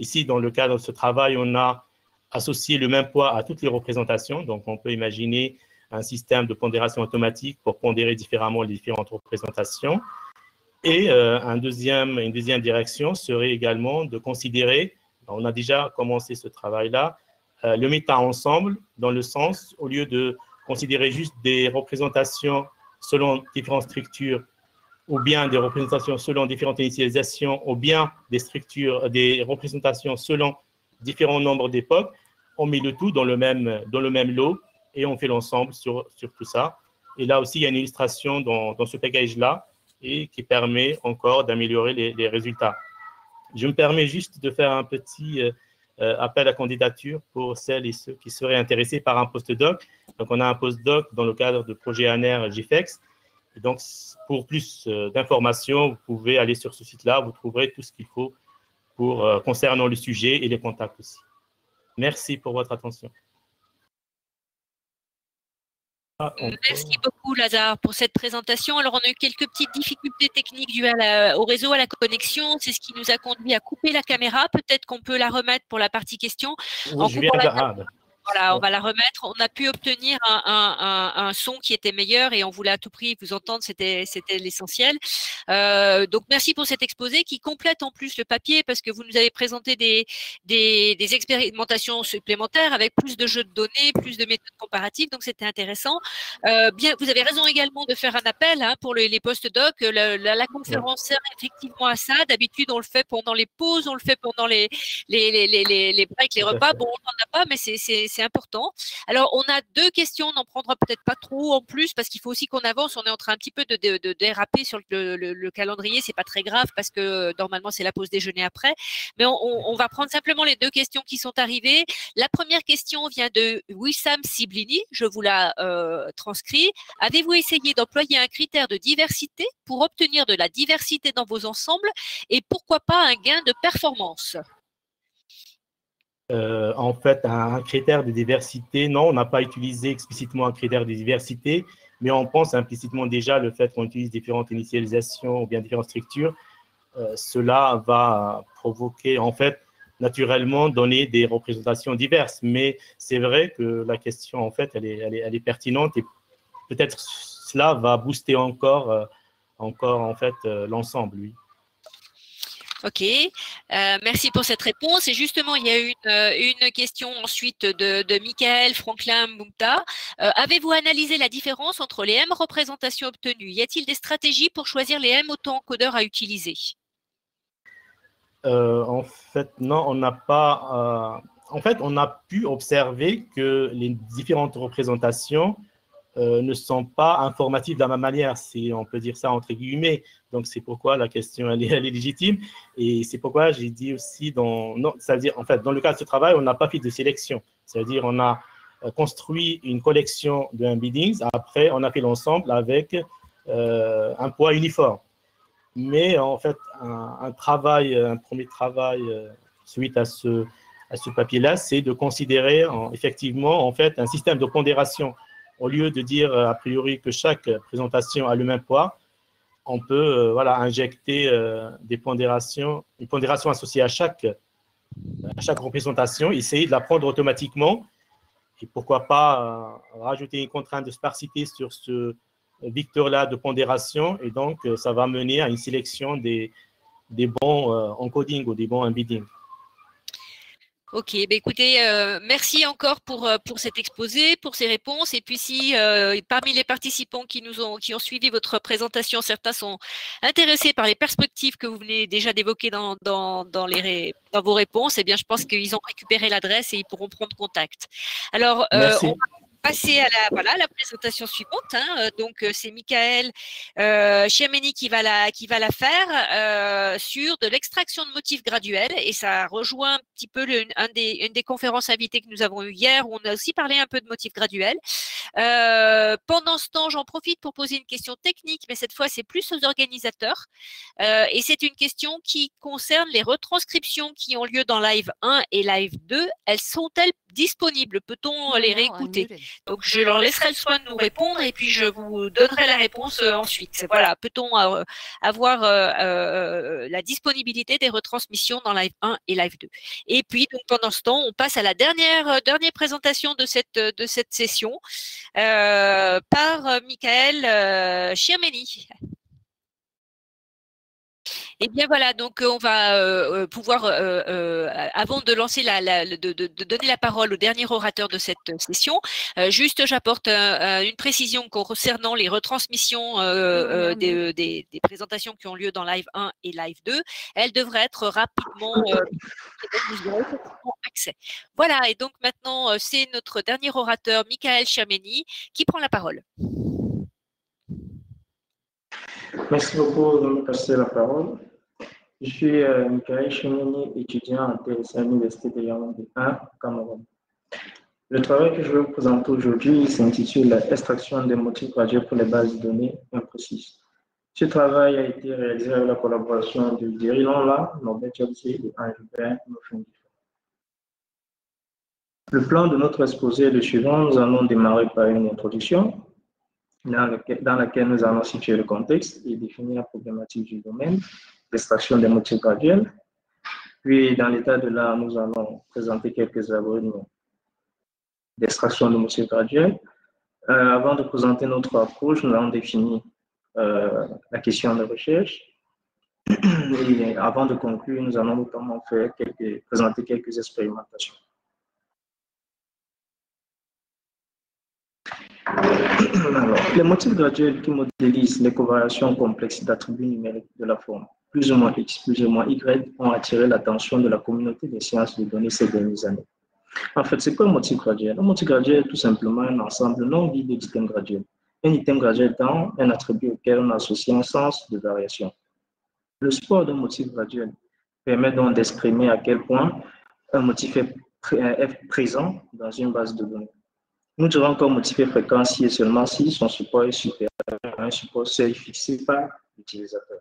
[SPEAKER 5] ici, dans le cadre de ce travail, on a associé le même poids à toutes les représentations. Donc, on peut imaginer un système de pondération automatique pour pondérer différemment les différentes représentations. Et une deuxième direction serait également de considérer, on a déjà commencé ce travail-là, le méta-ensemble, dans le sens, au lieu de considérer juste des représentations selon différentes structures, ou bien des représentations selon différentes initialisations, ou bien des représentations selon différents nombres d'époques, on met le tout dans le même lot et on fait l'ensemble sur tout ça. Et là aussi, il y a une illustration dans ce package-là et qui permet encore d'améliorer les résultats. Je me permets juste de faire un petit appel à candidature pour celles et ceux qui seraient intéressés par un postdoc. Donc, on a un postdoc dans le cadre du projet ANR GFEX. Et donc, pour plus d'informations, vous pouvez aller sur ce site-là. Vous trouverez tout ce qu'il faut concernant le sujet et les contacts aussi. Merci pour votre attention.
[SPEAKER 1] Merci beaucoup, Lazare, pour cette présentation. Alors, on a eu quelques petites difficultés techniques dues au réseau, à la connexion. C'est ce qui nous a conduit à couper la caméra. Peut-être qu'on peut la remettre pour la partie questions.
[SPEAKER 5] Oui,
[SPEAKER 1] voilà, on va la remettre. On a pu obtenir un son qui était meilleur et on voulait à tout prix vous entendre, c'était l'essentiel. Donc, merci pour cet exposé qui complète en plus le papier parce que vous nous avez présenté des expérimentations supplémentaires avec plus de jeux de données, plus de méthodes comparatives. Donc, c'était intéressant. Bien, vous avez raison également de faire un appel pour les postdocs. La conférence sert effectivement à ça. D'habitude, on le fait pendant les pauses, on le fait pendant les breaks, les repas. Bon, on n'en a pas, mais c'est important. Alors, on a 2 questions, on n'en prendra peut-être pas trop en plus parce qu'il faut aussi qu'on avance. On est en train un petit peu de déraper sur le calendrier. C'est pas très grave parce que normalement, c'est la pause déjeuner après. Mais on va prendre simplement les 2 questions qui sont arrivées. La première question vient de Wissam Siblini. Je vous la transcris. Avez-vous essayé d'employer un critère de diversité pour obtenir de la diversité dans vos ensembles et pourquoi pas un gain de performance?
[SPEAKER 5] En fait, un critère de diversité, non, on n'a pas utilisé explicitement un critère de diversité, mais on pense implicitement déjà le fait qu'on utilise différentes initialisations ou bien différentes structures. Cela va provoquer, en fait, naturellement donner des représentations diverses. Mais c'est vrai que la question, en fait, elle est pertinente et peut-être cela va booster encore en fait, l'ensemble, oui.
[SPEAKER 1] Ok, merci pour cette réponse. Et justement, il y a une question ensuite de Michael Franklin Mumta. Avez-vous analysé la différence entre les M représentations obtenues? Y a-t-il des stratégies pour choisir les M auto-encodeurs à utiliser?
[SPEAKER 5] En fait, non, on n'a pas. En fait, on a pu observer que les différentes représentations ne sont pas informatives de la même manière, si on peut dire ça entre guillemets. Donc, c'est pourquoi la question elle est légitime. Et c'est pourquoi j'ai dit aussi, c'est-à-dire, en fait, dans le cas de ce travail, on n'a pas fait de sélection. C'est-à-dire, on a construit une collection de embeddings. Après, on a fait l'ensemble avec un poids uniforme. Mais en fait, un premier travail suite à ce papier-là, c'est de considérer effectivement en fait un système de pondération. Au lieu de dire a priori que chaque présentation a le même poids, on peut voilà, injecter une pondération associée à chaque représentation, essayer de la prendre automatiquement et pourquoi pas rajouter une contrainte de sparsité sur ce vecteur-là de pondération et donc ça va mener à une sélection des bons encoding ou des bons embedding.
[SPEAKER 1] Ok, bah écoutez, merci encore pour cet exposé, pour ces réponses. Et puis si parmi les participants qui ont suivi votre présentation, certains sont intéressés par les perspectives que vous venez déjà d'évoquer dans vos réponses, eh bien je pense qu'ils ont récupéré l'adresse et ils pourront prendre contact. Alors, on va passer à la présentation suivante. Hein. Donc, c'est Michael Chiameni qui va la faire sur de l'extraction de motifs graduels. Et ça rejoint un petit peu une des conférences invitées que nous avons eues hier, où on a aussi parlé un peu de motifs graduels. Pendant ce temps, j'en profite pour poser une question technique, mais cette fois, c'est plus aux organisateurs. Et c'est une question qui concerne les retranscriptions qui ont lieu dans Live 1 et Live 2. Elles sont-elles disponibles? Peut-on les réécouter? Donc, je leur laisserai le soin de nous répondre et puis je vous donnerai la réponse ensuite. Voilà, peut-on avoir la disponibilité des retransmissions dans Live 1 et Live 2? Et puis, donc, pendant ce temps, on passe à la dernière présentation de cette session par Michael Chiameni. Et bien voilà, donc on va pouvoir, avant de lancer de donner la parole au dernier orateur de cette session, juste j'apporte une précision concernant les retransmissions des présentations qui ont lieu dans Live 1 et Live 2. Elles devraient être rapidement vous aurez accès. Voilà, et donc maintenant, c'est notre dernier orateur, Michael Chiameni, qui prend la parole.
[SPEAKER 6] Merci beaucoup de me passer la parole. Je suis Michael Chiameni, étudiant en TSA à l'Université de Yaoundé 1, Cameroun. Le travail que je vais vous présenter aujourd'hui s'intitule « Extraction des motifs graduels pour les bases de données imprécises ». Ce travail a été réalisé avec la collaboration de Thierry Lonla, Norbert Chelsea et Anne-Hubert Mofengifo. Le plan de notre exposé est le suivant. Nous allons démarrer par une introduction dans laquelle nous allons situer le contexte et définir la problématique du domaine d'extraction des motifs graduels. Puis, dans l'état de l'art, nous allons présenter quelques algorithmes d'extraction de motifs graduels. Avant de présenter notre approche, nous allons définir la question de recherche. Et avant de conclure, nous allons notamment présenter quelques expérimentations. Alors, les motifs graduels qui modélisent les covariations complexes d'attributs numériques de la forme plus ou moins X, plus ou moins Y ont attiré l'attention de la communauté des sciences de données ces dernières années. En fait, c'est quoi un motif graduel? Un motif graduel est tout simplement un ensemble non vide d'items graduels. Un item graduel étant un attribut auquel on associe un sens de variation. Le support d'un motif graduel permet donc d'exprimer à quel point un motif est présent dans une base de données. Nous dirons qu'un motif est fréquent si et seulement si son support est supérieur à un support seuil fixé par l'utilisateur.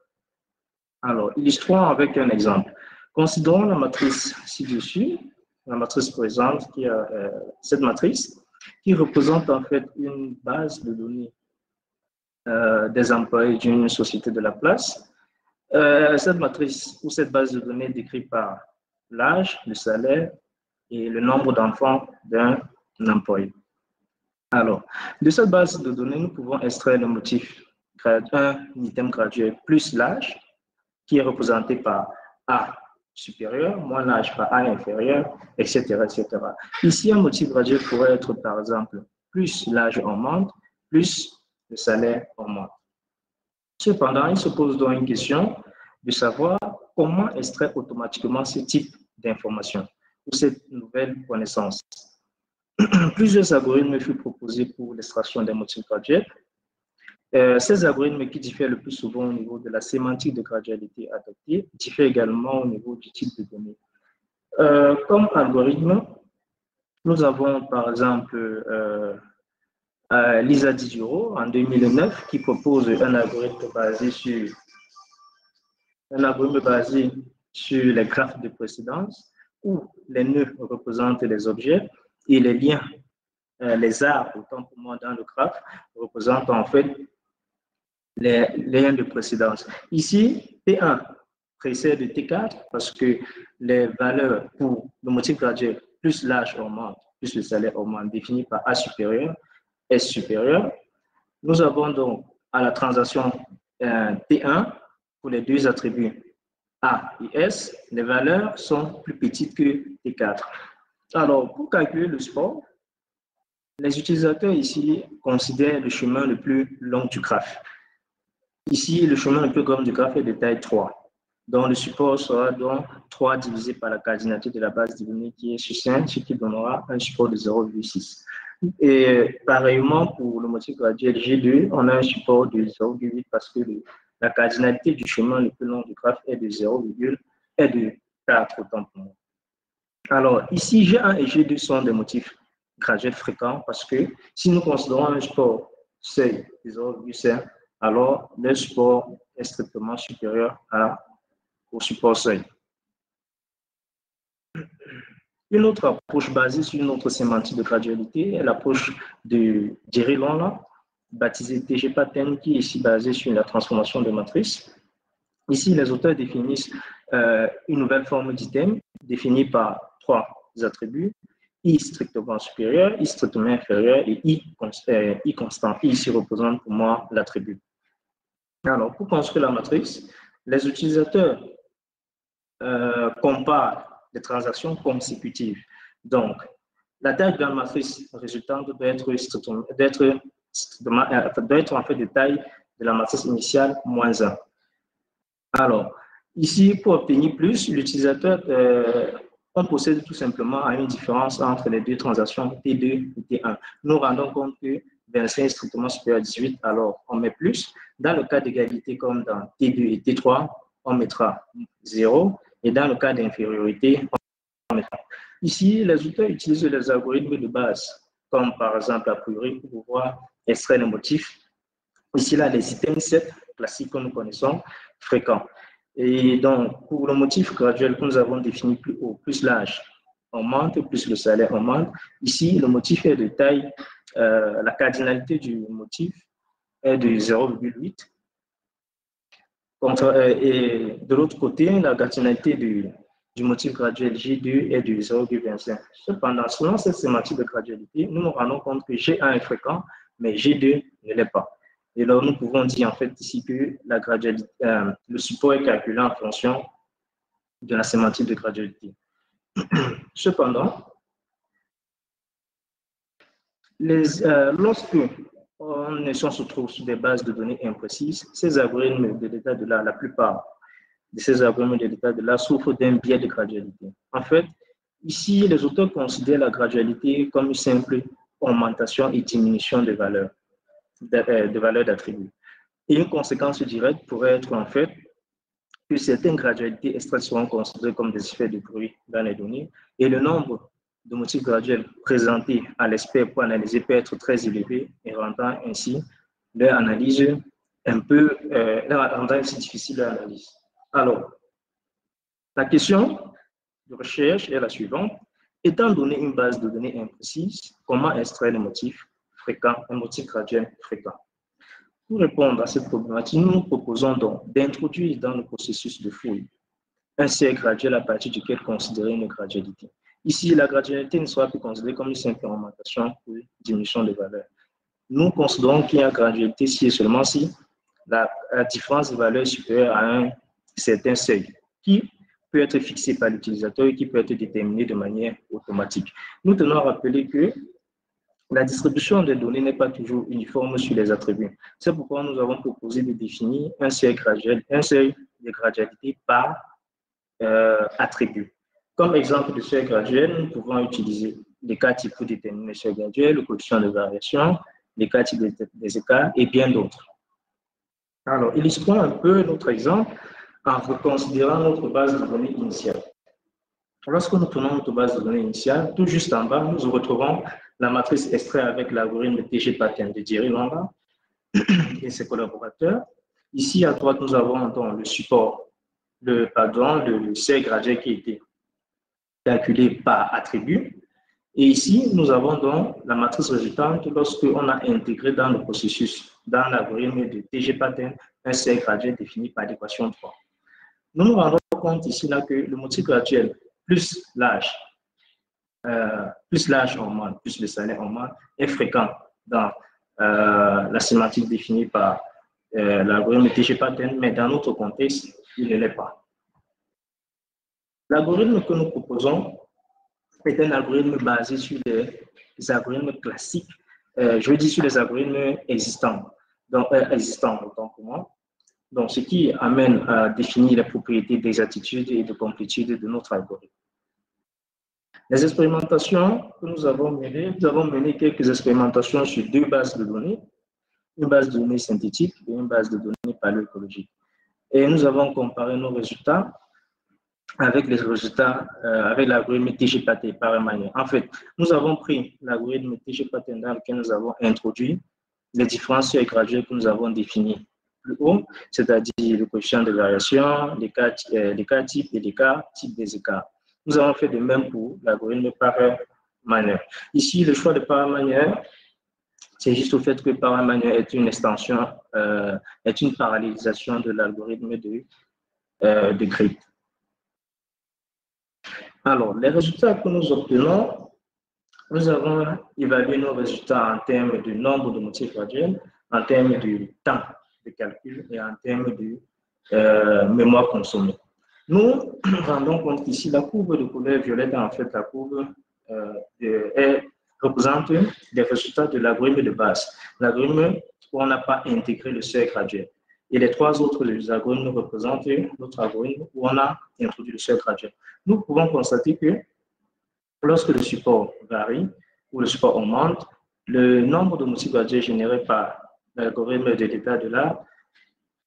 [SPEAKER 6] Alors, illustrons avec un exemple. Considérons la matrice ci-dessus, la matrice présente, qui a cette matrice, qui représente en fait une base de données des employés d'une société de la place. Cette matrice ou cette base de données est décrite par l'âge, le salaire et le nombre d'enfants d'un employé. Alors, de cette base de données, nous pouvons extraire le motif un item graduel plus l'âge, qui est représenté par A supérieur, moins l'âge par A inférieur, etc., etc. Ici, un motif graduel pourrait être, par exemple, plus l'âge augmente, plus le salaire augmente. Cependant, il se pose donc une question de savoir comment extraire automatiquement ce type d'information ou cette nouvelle connaissance. Plusieurs algorithmes furent proposés pour l'extraction des motifs graduels. Ces algorithmes qui diffèrent le plus souvent au niveau de la sémantique de gradualité adoptée diffèrent également au niveau du type de données. Comme algorithme, nous avons par exemple Lisa Diduro en 2009 qui propose un algorithme basé sur les graphes de précédence où les nœuds représentent les objets et les liens, les arbres, autant pour moi dans le graphe, représentent en fait les liens de précédence. Ici, T1 précède T4 parce que les valeurs pour le motif graduel, plus l'âge augmente, plus le salaire augmente, défini par A supérieur, S supérieur. Nous avons donc à la transaction T1 pour les deux attributs A et S, les valeurs sont plus petites que T4. Alors, pour calculer le score, les utilisateurs ici considèrent le chemin le plus long du graphe. Ici, le chemin le plus grand du graphe est de taille 3. Donc, le support sera donc 3 divisé par la cardinalité de la base de données qui est sur 5, ce qui donnera un support de 0,6. Et pareillement, pour le motif graduel G2, on a un support de 0,8 parce que la cardinalité du chemin le plus long du graphe est de 4 autant pour moi. Alors, ici, G1 et G2 sont des motifs graduels fréquents parce que si nous considérons un support seuil de 0,5, alors le support est strictement supérieur au support seuil. Une autre approche basée sur une autre sémantique de gradualité est l'approche de Jerry Long, baptisée TG Pattern, qui est ici basée sur la transformation de matrices. Ici, les auteurs définissent une nouvelle forme d'item définie par 3 attributs, I strictement supérieur, I strictement inférieur et I constant. I ici représente pour moi l'attribut. Alors, pour construire la matrice, les utilisateurs comparent les transactions consécutives. Donc, la taille de la matrice résultante doit être en fait de taille de la matrice initiale moins 1. Alors, ici, pour obtenir plus, l'utilisateur on procède tout simplement à une différence entre les deux transactions T2 et T1. Nous rendons compte que 25 est strictement supérieur à 18, alors on met plus. Dans le cas d'égalité comme dans T2 et T3, on mettra 0. Et dans le cas d'infériorité, on mettra. Ici, les auteurs utilisent les algorithmes de base, comme par exemple a priori pour pouvoir extraire les motifs. Ici, là, les items 7 classiques que nous connaissons, fréquents. Et donc, pour le motif graduel que nous avons défini plus haut, plus l'âge augmente, plus le salaire augmente. Ici, le motif est de taille, la cardinalité du motif est de 0,8. Et de l'autre côté, la cardinalité du motif graduel G2 est de 0,25. Cependant, selon cette sémantique de gradualité, nous nous rendons compte que G1 est fréquent, mais G2 ne l'est pas. Et là, nous pouvons dire en fait ici que la gradualité, le support est calculé en fonction de la sémantique de gradualité. Cependant, lorsque on se trouve sur des bases de données imprécises, ces algorithmes de l'état de l'art, la plupart de ces algorithmes de l'état de l'art souffrent d'un biais de gradualité. En fait, ici, les auteurs considèrent la gradualité comme une simple augmentation et diminution de valeurs d'attributs. Et une conséquence directe pourrait être en fait que certaines gradualités extraites seront considérées comme des effets de bruit dans les données et le nombre de motifs graduels présentés à l'expert pour analyser peut être très élevé et rendant ainsi leur analyse rendant ainsi difficile leur analyse. Alors, la question de recherche est la suivante. Étant donné une base de données imprécise, comment extraire les motifs fréquents, un motif graduel fréquent? Pour répondre à cette problématique, nous nous proposons donc d'introduire dans le processus de fouille un seuil graduel à partir duquel considérer une gradualité. Ici, la gradualité ne sera plus considérée comme une simple augmentation ou diminution de valeur. Nous considérons qu'il y a gradualité si et seulement si la différence de valeur est supérieure à un certain seuil qui peut être fixé par l'utilisateur et qui peut être déterminé de manière automatique. Nous tenons à rappeler que la distribution des données n'est pas toujours uniforme sur les attributs. C'est pourquoi nous avons proposé de définir un seuil graduel, un seuil de gradualité par attribut. Comme exemple de seuil graduel, nous pouvons utiliser les cas types pour déterminer le seuil graduel, le coefficient de variation, les cas types des écarts et bien d'autres. Alors, illustrons un peu notre exemple en reconsidérant notre base de données initiale. Lorsque nous prenons notre base de données initiale, tout juste en bas, nous retrouvons la matrice extraite avec l'algorithme TG-Pattern de Thierry Lambert et ses collaborateurs. Ici, à droite, nous avons donc le support, le seuil graduel qui a été calculé par attribut. Et ici, nous avons donc la matrice résultante lorsqu'on a intégré dans le processus, dans l'algorithme de TG-Pattern, un seuil graduel défini par l'équation 3. Nous nous rendons compte ici là, que le motif graduel plus l'âge augmente, plus le salaire augmente, est fréquent dans la sémantique définie par l'algorithme TG-Pattern, mais dans notre contexte, il ne l'est pas. L'algorithme que nous proposons est un algorithme basé sur les algorithmes classiques, je veux dire sur les algorithmes existants, donc autant pour moi. Donc, ce qui amène à définir les propriétés d'exactitude et de complétude de notre algorithme. Les expérimentations que nous avons mené quelques expérimentations sur deux bases de données, une base de données synthétique et une base de données paléoécologique. Et nous avons comparé nos résultats avec les résultats avec l'algorithme TG-Pattern par manière. En fait, nous avons pris l'algorithme TG-Pattern dans lequel nous avons introduit les différents seuils graduels que nous avons définis plus haut, c'est-à-dire le coefficient de variation, les cas types et les cas types des écarts. Nous avons fait de même pour l'algorithme Parra-Maneur. Ici, le choix de Parra-Maneur, c'est juste au fait que Parra-Maneur est une extension, est une parallélisation de l'algorithme de Grid. Alors, les résultats que nous obtenons, nous avons évalué nos résultats en termes de nombre de motifs graduels, en termes de temps de calcul et en termes de mémoire consommée. Nous rendons compte qu'ici, la courbe de couleur violette, en fait, la courbe représente les résultats de l'algorithme de base, l'algorithme où on n'a pas intégré le seuil graduel. Et les trois autres algorithmes représentent notre algorithme où on a introduit le seuil graduel. Nous pouvons constater que lorsque le support varie ou le support augmente, le nombre de motifs graduels générés par l'algorithme de l'état de l'art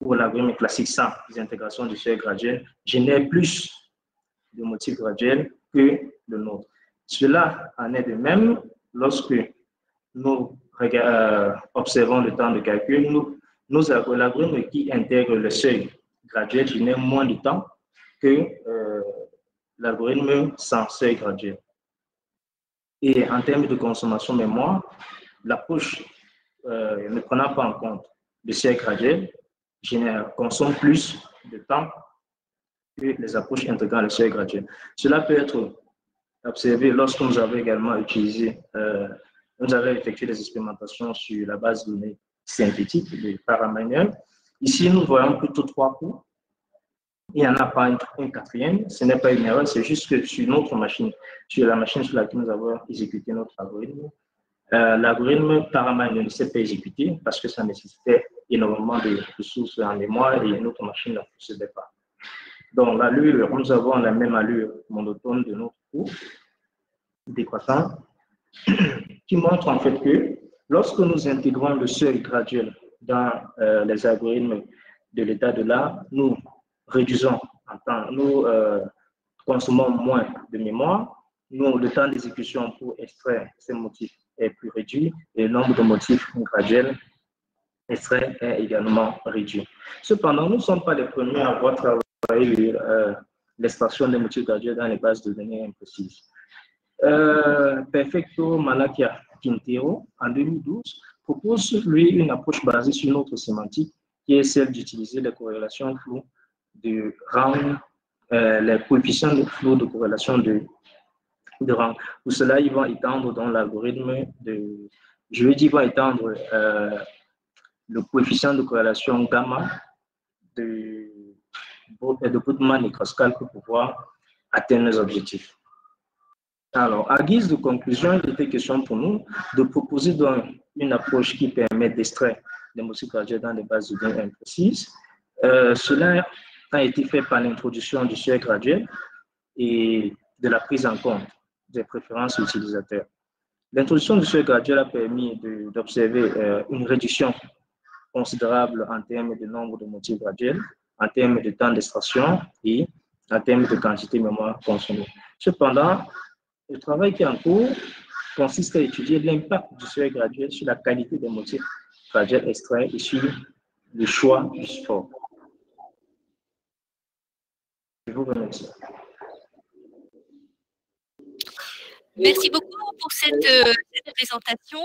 [SPEAKER 6] ou l'algorithme classique sans intégration du seuil graduel génère plus de motifs graduels que le nôtre. Cela en est de même lorsque nous observons le temps de calcul. L'algorithme qui intègre le seuil graduel génère moins de temps que l'algorithme sans seuil graduel. Et en termes de consommation mémoire, l'approche ne prenant pas en compte le seuil graduel consomme plus de temps que les approches intégrant le seuil graduel. Cela peut être observé lorsque nous avons également utilisé, nous avons effectué des expérimentations sur la base de données synthétique de Parra-Maneur. Ici, nous voyons plutôt trois coups. Il n'y en a pas une quatrième. Ce n'est pas une erreur, c'est juste que sur notre machine, sur la machine sur laquelle nous avons exécuté notre algorithme, l'algorithme Parra-Maneur ne s'est pas exécuté parce que ça nécessitait énormément de ressources en mémoire et notre machine ne possédait pas. Donc, l'allure, nous avons la même allure monotone de notre cours décroissant qui montre en fait que lorsque nous intégrons le seuil graduel dans les algorithmes de l'état de l'art, nous réduisons en temps, nous consommons moins de mémoire, le temps d'exécution pour extraire ces motifs est plus réduit et le nombre de motifs graduels extraits est également réduit. Cependant, nous ne sommes pas les premiers à avoir travaillé l'extraction des motifs graduels dans les bases de données imprécises. Perfecto Malakia Quintero, en 2012, propose, lui, une approche basée sur notre sémantique, qui est celle d'utiliser les corrélations floues de Round les coefficients de flot de corrélation de rang. Pour cela, ils vont étendre dans l'algorithme de, je veux dire, ils vont étendre le coefficient de corrélation gamma de Putman et Kruskal pour pouvoir atteindre les objectifs. Alors, à guise de conclusion, il était question pour nous de proposer donc une approche qui permet d'extraire les motifs graduels dans des bases de données imprécises. Cela a été fait par l'introduction du seuil graduel et de la prise en compte des préférences utilisateurs. L'introduction du seuil graduel a permis d'observer une réduction considérable en termes de nombre de motifs graduels, en termes de temps d'extraction et en termes de quantité de mémoire consommée. Cependant, le travail qui est en cours consiste à étudier l'impact du seuil graduel sur la qualité des motifs graduels extraits et sur le choix du support. Je vous remercie.
[SPEAKER 1] Merci beaucoup pour cette présentation.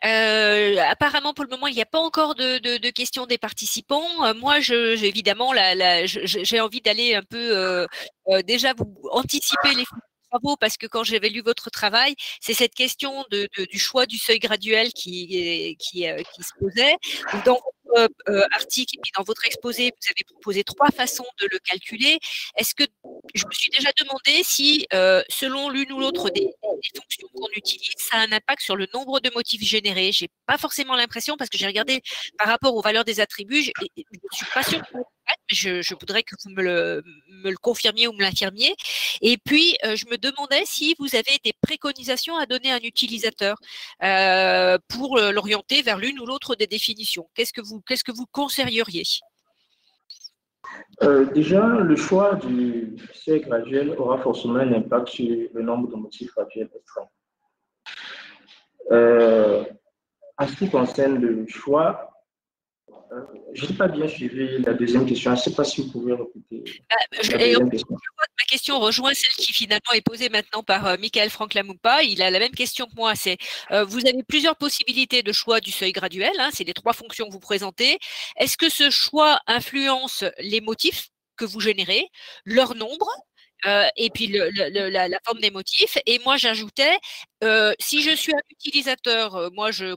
[SPEAKER 1] Apparemment, pour le moment, il n'y a pas encore de questions des participants. Moi, évidemment, j'ai envie d'aller un peu déjà vous anticiper les travaux, parce que quand j'avais lu votre travail, c'est cette question du choix du seuil graduel qui se posait. Dans votre article et puis dans votre exposé, vous avez proposé 3 façons de le calculer. Est-ce que je me suis déjà demandé si, selon l'une ou l'autre des fonctions qu'on utilise, ça a un impact sur le nombre de motifs générés? J'ai pas forcément l'impression, parce que j'ai regardé par rapport aux valeurs des attributs, je ne suis pas sûre. Je voudrais que vous me le confirmiez ou me l'infirmiez. Et puis, je me demandais si vous avez des préconisations à donner à un utilisateur pour l'orienter vers l'une ou l'autre des définitions. Qu'est-ce que vous conseilleriez?
[SPEAKER 6] Déjà, le choix du seuil graduel aura forcément un impact sur le nombre de motifs graduels extraits. En ce qui concerne le choix, je n'ai pas bien suivi la deuxième question. Je ne sais pas si vous pouvez répéter la deuxième question.
[SPEAKER 1] Ma question rejoint celle qui finalement est posée maintenant par Michael Franklin-Mumpa. Il a la même question que moi. C'est vous avez plusieurs possibilités de choix du seuil graduel. Hein, c'est les 3 fonctions que vous présentez. Est-ce que ce choix influence les motifs que vous générez, leur nombre et puis la forme des motifs? Et moi, j'ajoutais, si je suis un utilisateur, moi, je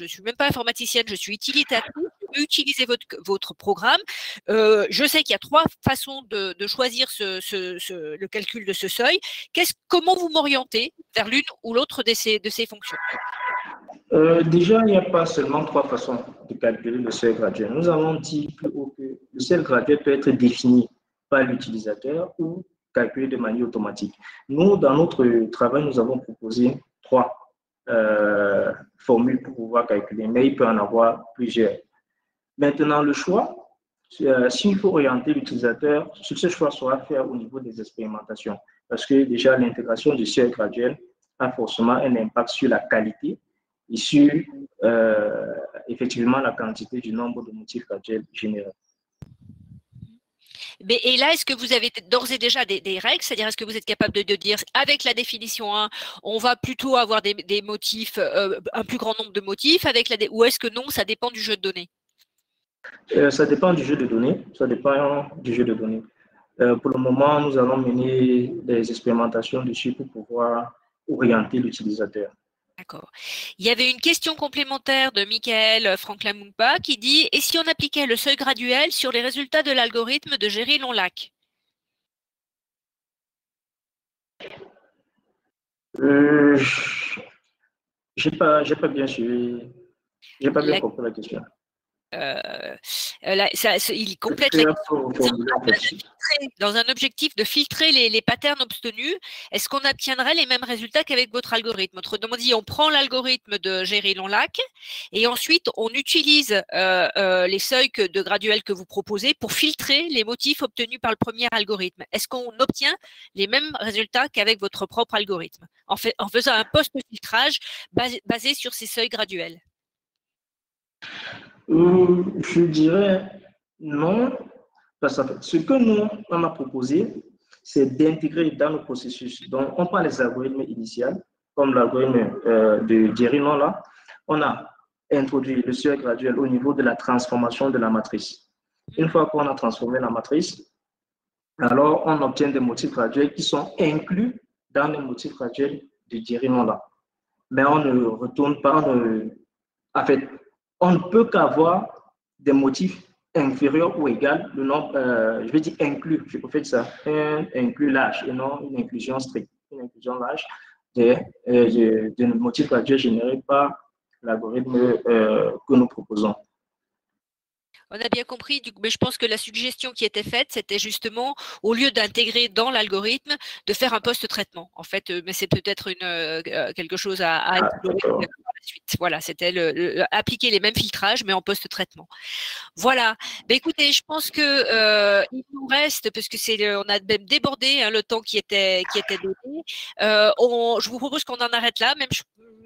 [SPEAKER 1] suis même pas informaticienne, je suis utilisateur, je peux utiliser votre programme. Je sais qu'il y a 3 façons de choisir le calcul de ce seuil. Comment vous m'orientez vers l'une ou l'autre de ces fonctions?
[SPEAKER 6] Déjà, il n'y a pas seulement 3 façons de calculer le seuil graduel. Nous avons dit plus haut que le seuil graduel peut être défini par l'utilisateur ou calculé de manière automatique. Nous, dans notre travail, nous avons proposé 3 formules pour pouvoir calculer, mais il peut en avoir plusieurs. Maintenant, le choix, s'il faut orienter l'utilisateur, ce choix sera fait au niveau des expérimentations, parce que déjà l'intégration du seuil graduel a forcément un impact sur la qualité et sur effectivement la quantité du nombre de motifs graduels générés.
[SPEAKER 1] Et là, est-ce que vous avez d'ores et déjà des règles? C'est-à-dire, est-ce que vous êtes capable de dire, avec la définition 1, on va plutôt avoir des motifs, un plus grand nombre de motifs, ou est-ce que non, ça dépend du jeu de données?
[SPEAKER 6] Ça dépend du jeu de données. Ça dépend du jeu de données. Pour le moment, nous allons mener des expérimentations dessus pour pouvoir orienter l'utilisateur.
[SPEAKER 1] D'accord. Il y avait une question complémentaire de Michael Franklin-Mumpa qui dit « Et si on appliquait le seuil graduel sur les résultats de l'algorithme de Géry-Lonlac ?»
[SPEAKER 6] J'ai pas bien suivi. J'ai pas bien compris la question.
[SPEAKER 1] Il complète la question. Dans un objectif de filtrer les patterns obtenus, est-ce qu'on obtiendrait les mêmes résultats qu'avec votre algorithme? Autrement dit, on prend l'algorithme de Géry-Lonlac et ensuite on utilise les seuils de graduels que vous proposez pour filtrer les motifs obtenus par le premier algorithme. Est-ce qu'on obtient les mêmes résultats qu'avec votre propre algorithme en faisant un post-filtrage basé sur ces seuils graduels?
[SPEAKER 6] Je dirais non, parce que ce que nous, on a proposé, c'est d'intégrer dans le processus. Donc, on prend les algorithmes initiaux, comme l'algorithme de Géry-Lonlac, on a introduit le seuil graduel au niveau de la transformation de la matrice. Une fois qu'on a transformé la matrice, alors on obtient des motifs graduels qui sont inclus dans les motifs graduels de Dirino-là. Mais on ne retourne pas, en fait, on ne peut qu'avoir des motifs inférieurs ou égaux, le nombre, je vais dire inclus, je préfère ça, un inclus large et non une inclusion stricte, une inclusion large de motifs graduels générés par l'algorithme que nous proposons.
[SPEAKER 1] On a bien compris, mais je pense que la suggestion qui était faite, c'était justement, au lieu d'intégrer dans l'algorithme, de faire un post-traitement. En fait, mais c'est peut-être quelque chose à explorer par la suite. Voilà, c'était appliquer les mêmes filtrages, mais en post-traitement. Voilà. Ben, écoutez, je pense que il nous reste, parce que on a même débordé hein, le temps qui était donné. Je vous propose qu'on en arrête là,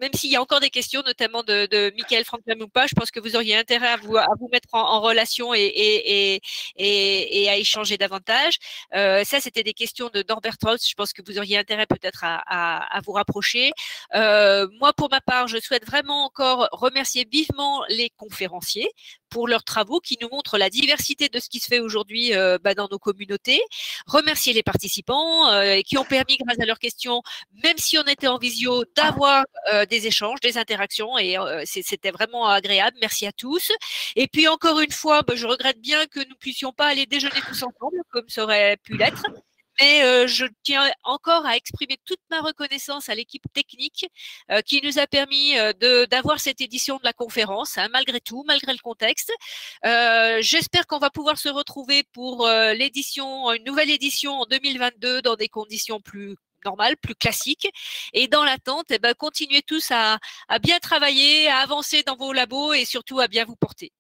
[SPEAKER 1] même s'il y a encore des questions, notamment de Michael Franklin Moupa, je pense que vous auriez intérêt à vous mettre en relation et à échanger davantage. Ça, c'était des questions de Norbert Holtz. Je pense que vous auriez intérêt peut-être à vous rapprocher. Moi, pour ma part, je souhaite vraiment encore remercier vivement les conférenciers pour leurs travaux qui nous montrent la diversité de ce qui se fait aujourd'hui dans nos communautés. Remercier les participants qui ont permis, grâce à leurs questions, même si on était en visio, d'avoir des échanges, des interactions et c'était vraiment agréable. Merci à tous. Et puis encore une fois, je regrette bien que nous ne puissions pas aller déjeuner tous ensemble comme ça aurait pu l'être. Mais je tiens encore à exprimer toute ma reconnaissance à l'équipe technique qui nous a permis d'avoir cette édition de la conférence, hein, malgré tout, malgré le contexte. J'espère qu'on va pouvoir se retrouver pour une nouvelle édition en 2022 dans des conditions plus normales, plus classiques. Et dans l'attente, continuez tous à bien travailler, à avancer dans vos labos et surtout à bien vous porter.